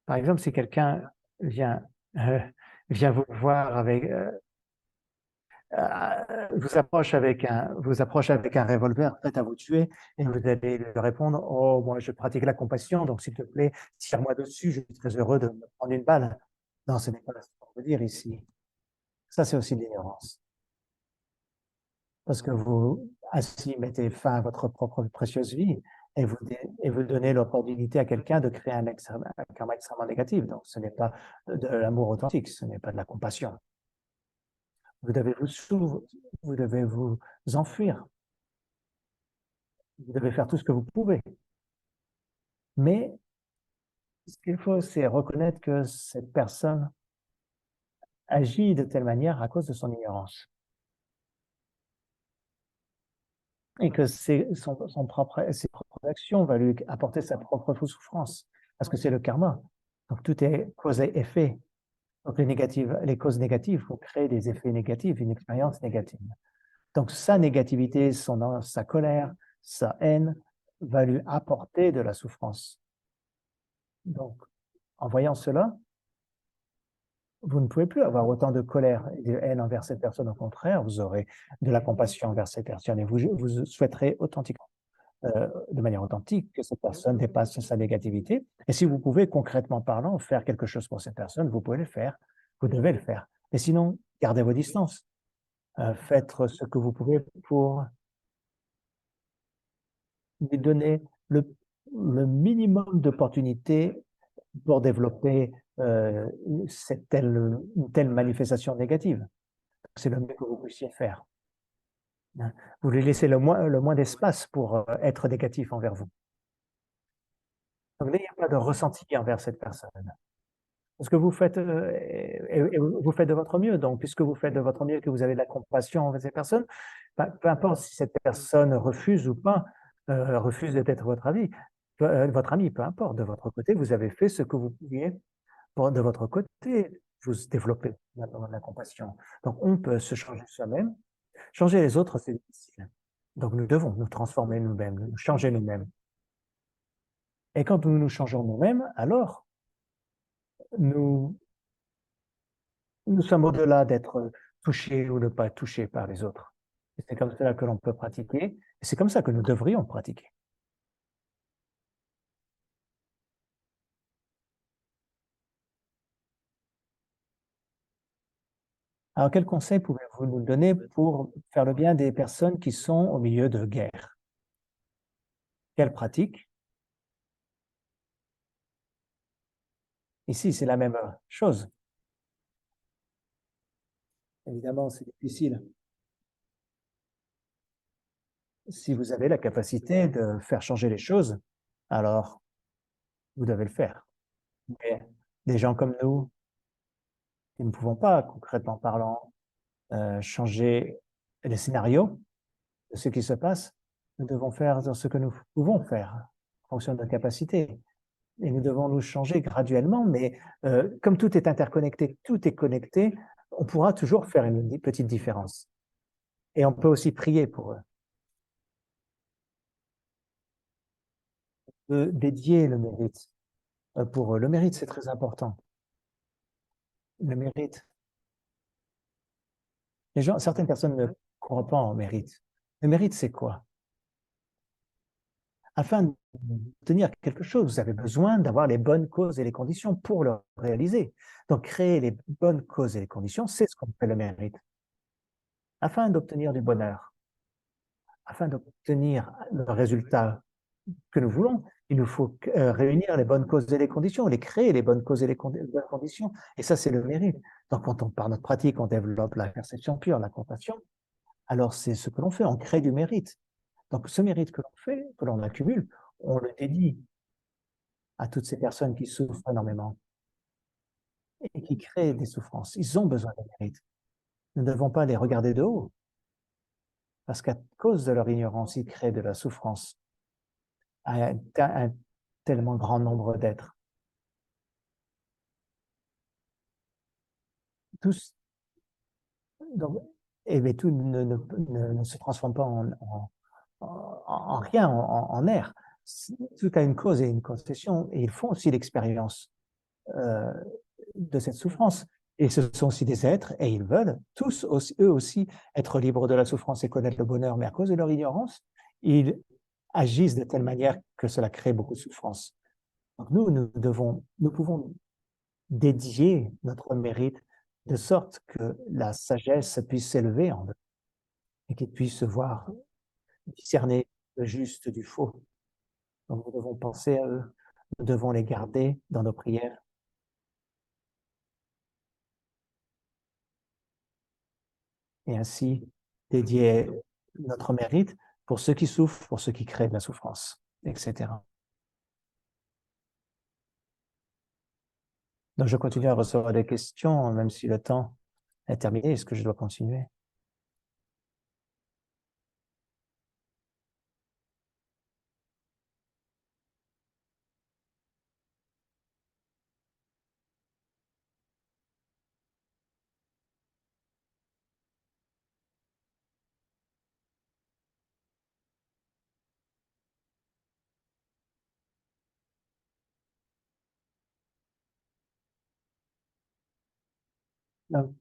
S1: Par exemple, si quelqu'un vient vous voir avec, vous approche avec un revolver prêt à vous tuer et vous allez lui répondre: «Oh, moi, je pratique la compassion, donc s'il te plaît, tire-moi dessus, je suis très heureux de me prendre une balle». Non, ce n'est pas ce qu'on veut dire ici. Ça, c'est aussi de l'ignorance. Parce que vous ainsi mettez fin à votre propre précieuse vie et vous donnez l'opportunité à quelqu'un de créer un karma extrêmement négatif. Donc, ce n'est pas de l'amour authentique, ce n'est pas de la compassion. Vous devez vous enfuir. Vous devez faire tout ce que vous pouvez. Mais ce qu'il faut, c'est reconnaître que cette personne agit de telle manière à cause de son ignorance. Et que ses propres actions vont lui apporter sa propre souffrance. Parce que c'est le karma. Donc tout est cause et effet. Donc les causes négatives vont créer des effets négatifs, une expérience négative. Donc sa négativité, sa colère, sa haine va lui apporter de la souffrance. Donc en voyant cela, vous ne pouvez plus avoir autant de colère et de haine envers cette personne. Au contraire, vous aurez de la compassion envers cette personne et vous souhaiterez authentiquement, de manière authentique, que cette personne dépasse sa négativité. Et si vous pouvez, concrètement parlant, faire quelque chose pour cette personne, vous pouvez le faire. Vous devez le faire. Et sinon, gardez vos distances. Faites ce que vous pouvez pour lui donner le minimum d'opportunités pour développer une telle manifestation négative. C'est le mieux que vous puissiez faire. Vous lui laissez le moins d'espace pour être négatif envers vous. Donc, n'ayez pas de ressenti envers cette personne. Parce que vous faites, et vous faites de votre mieux. Donc, puisque vous faites de votre mieux, que vous avez de la compassion envers cette personne, peu importe si cette personne refuse ou pas, refuse d'être votre ami, peu importe. De votre côté, vous avez fait ce que vous pouviez de votre côté, vous développez la compassion. Donc, on peut se changer soi-même. Changer les autres, c'est difficile. Donc, nous devons nous transformer nous-mêmes, nous changer nous-mêmes. Et quand nous nous changeons nous-mêmes, alors, nous sommes au-delà d'être touchés ou ne pas touchés par les autres. C'est comme cela que l'on peut pratiquer, et c'est comme ça que nous devrions pratiquer. Alors, quel conseil pouvez-vous nous donner pour faire le bien des personnes qui sont au milieu de guerre? Quelle pratique? Ici, c'est la même chose. Évidemment, c'est difficile. Si vous avez la capacité de faire changer les choses, alors vous devez le faire. Mais des gens comme nous, qui ne pouvons pas, concrètement parlant, changer les scénarios de ce qui se passe, nous devons faire dans ce que nous pouvons faire, en fonction de nos capacités. Et nous devons nous changer graduellement, mais comme tout est interconnecté, tout est connecté, on pourra toujours faire une petite différence. Et on peut aussi prier pour eux. Dédier le mérite. Pour eux. Le mérite, c'est très important. Le mérite. Certaines personnes ne croient pas en mérite. Le mérite, c'est quoi? Afin d'obtenir quelque chose, vous avez besoin d'avoir les bonnes causes et les conditions pour le réaliser. Donc, créer les bonnes causes et les conditions, c'est ce qu'on appelle le mérite. Afin d'obtenir du bonheur, afin d'obtenir le résultat que nous voulons, il nous faut réunir les bonnes causes et les conditions, les créer, les bonnes causes et les bonnes conditions. Et ça, c'est le mérite. Donc, quand on, par notre pratique, on développe la perception pure, la compassion, alors c'est ce que l'on fait, on crée du mérite. Donc, ce mérite que l'on fait, que l'on accumule, on le dédie à toutes ces personnes qui souffrent énormément et qui créent des souffrances. Ils ont besoin de mérite. Nous ne devons pas les regarder de haut, parce qu'à cause de leur ignorance, ils créent de la souffrance à un tellement grand nombre d'êtres. Tous, donc, et mais tout ne se transforme pas en rien, en air. Tout a une cause et une conséquence, et ils font aussi l'expérience de cette souffrance. Et ce sont aussi des êtres, et ils veulent tous, aussi, eux aussi, être libres de la souffrance et connaître le bonheur, mais à cause de leur ignorance, ils agissent de telle manière que cela crée beaucoup de souffrance. Donc nous pouvons dédier notre mérite de sorte que la sagesse puisse s'élever en eux et qu'ils puissent voir, discerner le juste du faux. Donc nous devons penser à eux, nous devons les garder dans nos prières et ainsi dédier notre mérite pour ceux qui souffrent, pour ceux qui créent de la souffrance, etc. Donc je continue à recevoir des questions, même si le temps est terminé. Est-ce que je dois continuer? Donc,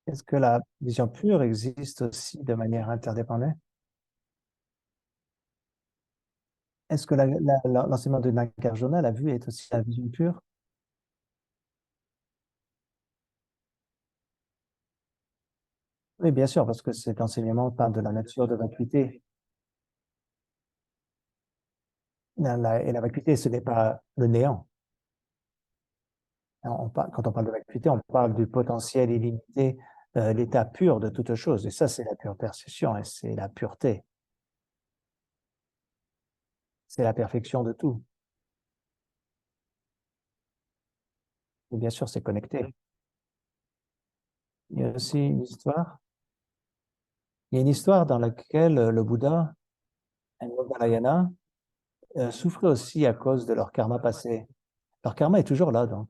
S1: est-ce que la vision pure existe aussi de manière interdépendante? Est-ce que l'enseignement de Nagarjuna, la vue, est aussi la vision pure? Oui, bien sûr, parce que cet enseignement parle de la nature de vacuité. Et la vacuité, ce n'est pas le néant. Quand on parle de vacuité, on parle du potentiel illimité, l'état pur de toute chose. Et ça, c'est la pure perception et c'est la pureté. C'est la perfection de tout. Et bien sûr, c'est connecté. Il y a aussi une histoire. Il y a une histoire dans laquelle le Bouddha et Moggallana souffraient aussi à cause de leur karma passé. Leur karma est toujours là, donc.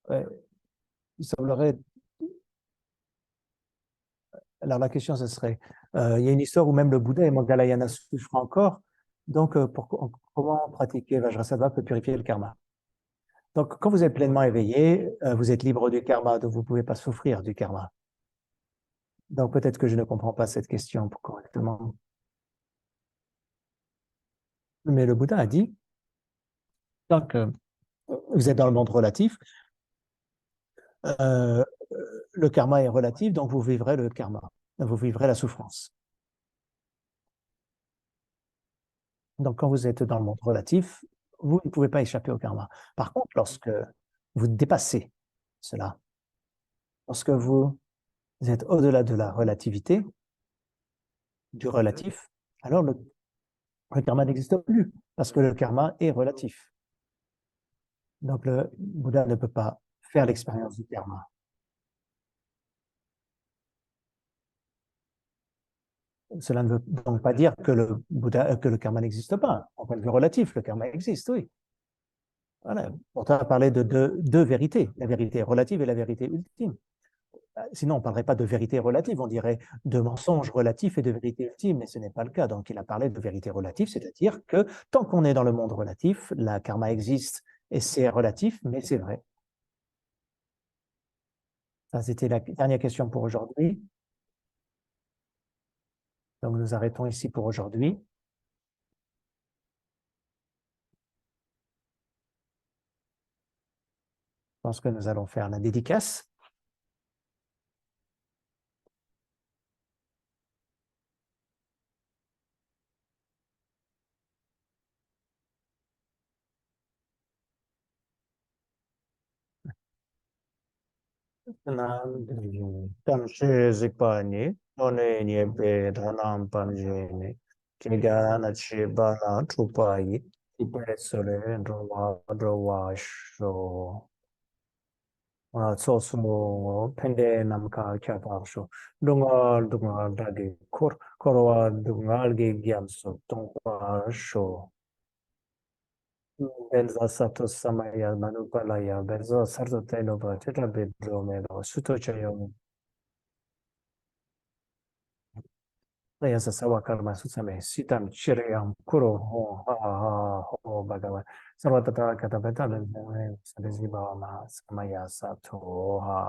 S1: Ouais, il semblerait. Alors la question, ce serait, il y a une histoire où même le Bouddha et Moggallana souffrent encore. Donc, comment pratiquer Vajrasattva peut purifier le karma? Donc, quand vous êtes pleinement éveillé, vous êtes libre du karma, donc vous ne pouvez pas souffrir du karma. Donc peut-être que je ne comprends pas cette question correctement. Mais le Bouddha a dit, donc vous êtes dans le monde relatif, euh, le karma est relatif, donc vous vivrez le karma, vous vivrez la souffrance. Donc quand vous êtes dans le monde relatif, vous ne pouvez pas échapper au karma. Par contre, lorsque vous dépassez cela, lorsque vous êtes au-delà de la relativité, du relatif, alors le karma n'existe plus, parce que le karma est relatif. Donc le Bouddha ne peut pas faire l'expérience du karma. Cela ne veut donc pas dire que que le karma n'existe pas. En point de vue relatif, le karma existe, oui. Voilà. Pourtant, on a parlé de deux vérités, la vérité relative et la vérité ultime. Sinon, on ne parlerait pas de vérité relative, on dirait de mensonge relatif et de vérité ultime, mais ce n'est pas le cas. Donc, il a parlé de vérité relative, c'est-à-dire que tant qu'on est dans le monde relatif, la karma existe et c'est relatif, mais c'est vrai. Ça, c'était la dernière question pour aujourd'hui. Donc, nous arrêtons ici pour aujourd'hui. Je pense que nous allons faire la dédicace. Tamshi zikpani, none nyebe dhanam panjene, kigana chibana tupai, ipesole drowa sho. 소스모 펜데 남카 캬바쇼 둥알 다디 코로와 둥알게 기암소 똥바쇼 벤자 사토 사마야 마누팔라야 벤자 사르토 테노바 테타베드로메로 수토차요 Yasa sawa karma susame sitam chirayam kuro ho ha ha ho bhagavan sarvatata kata beta samaya sato ha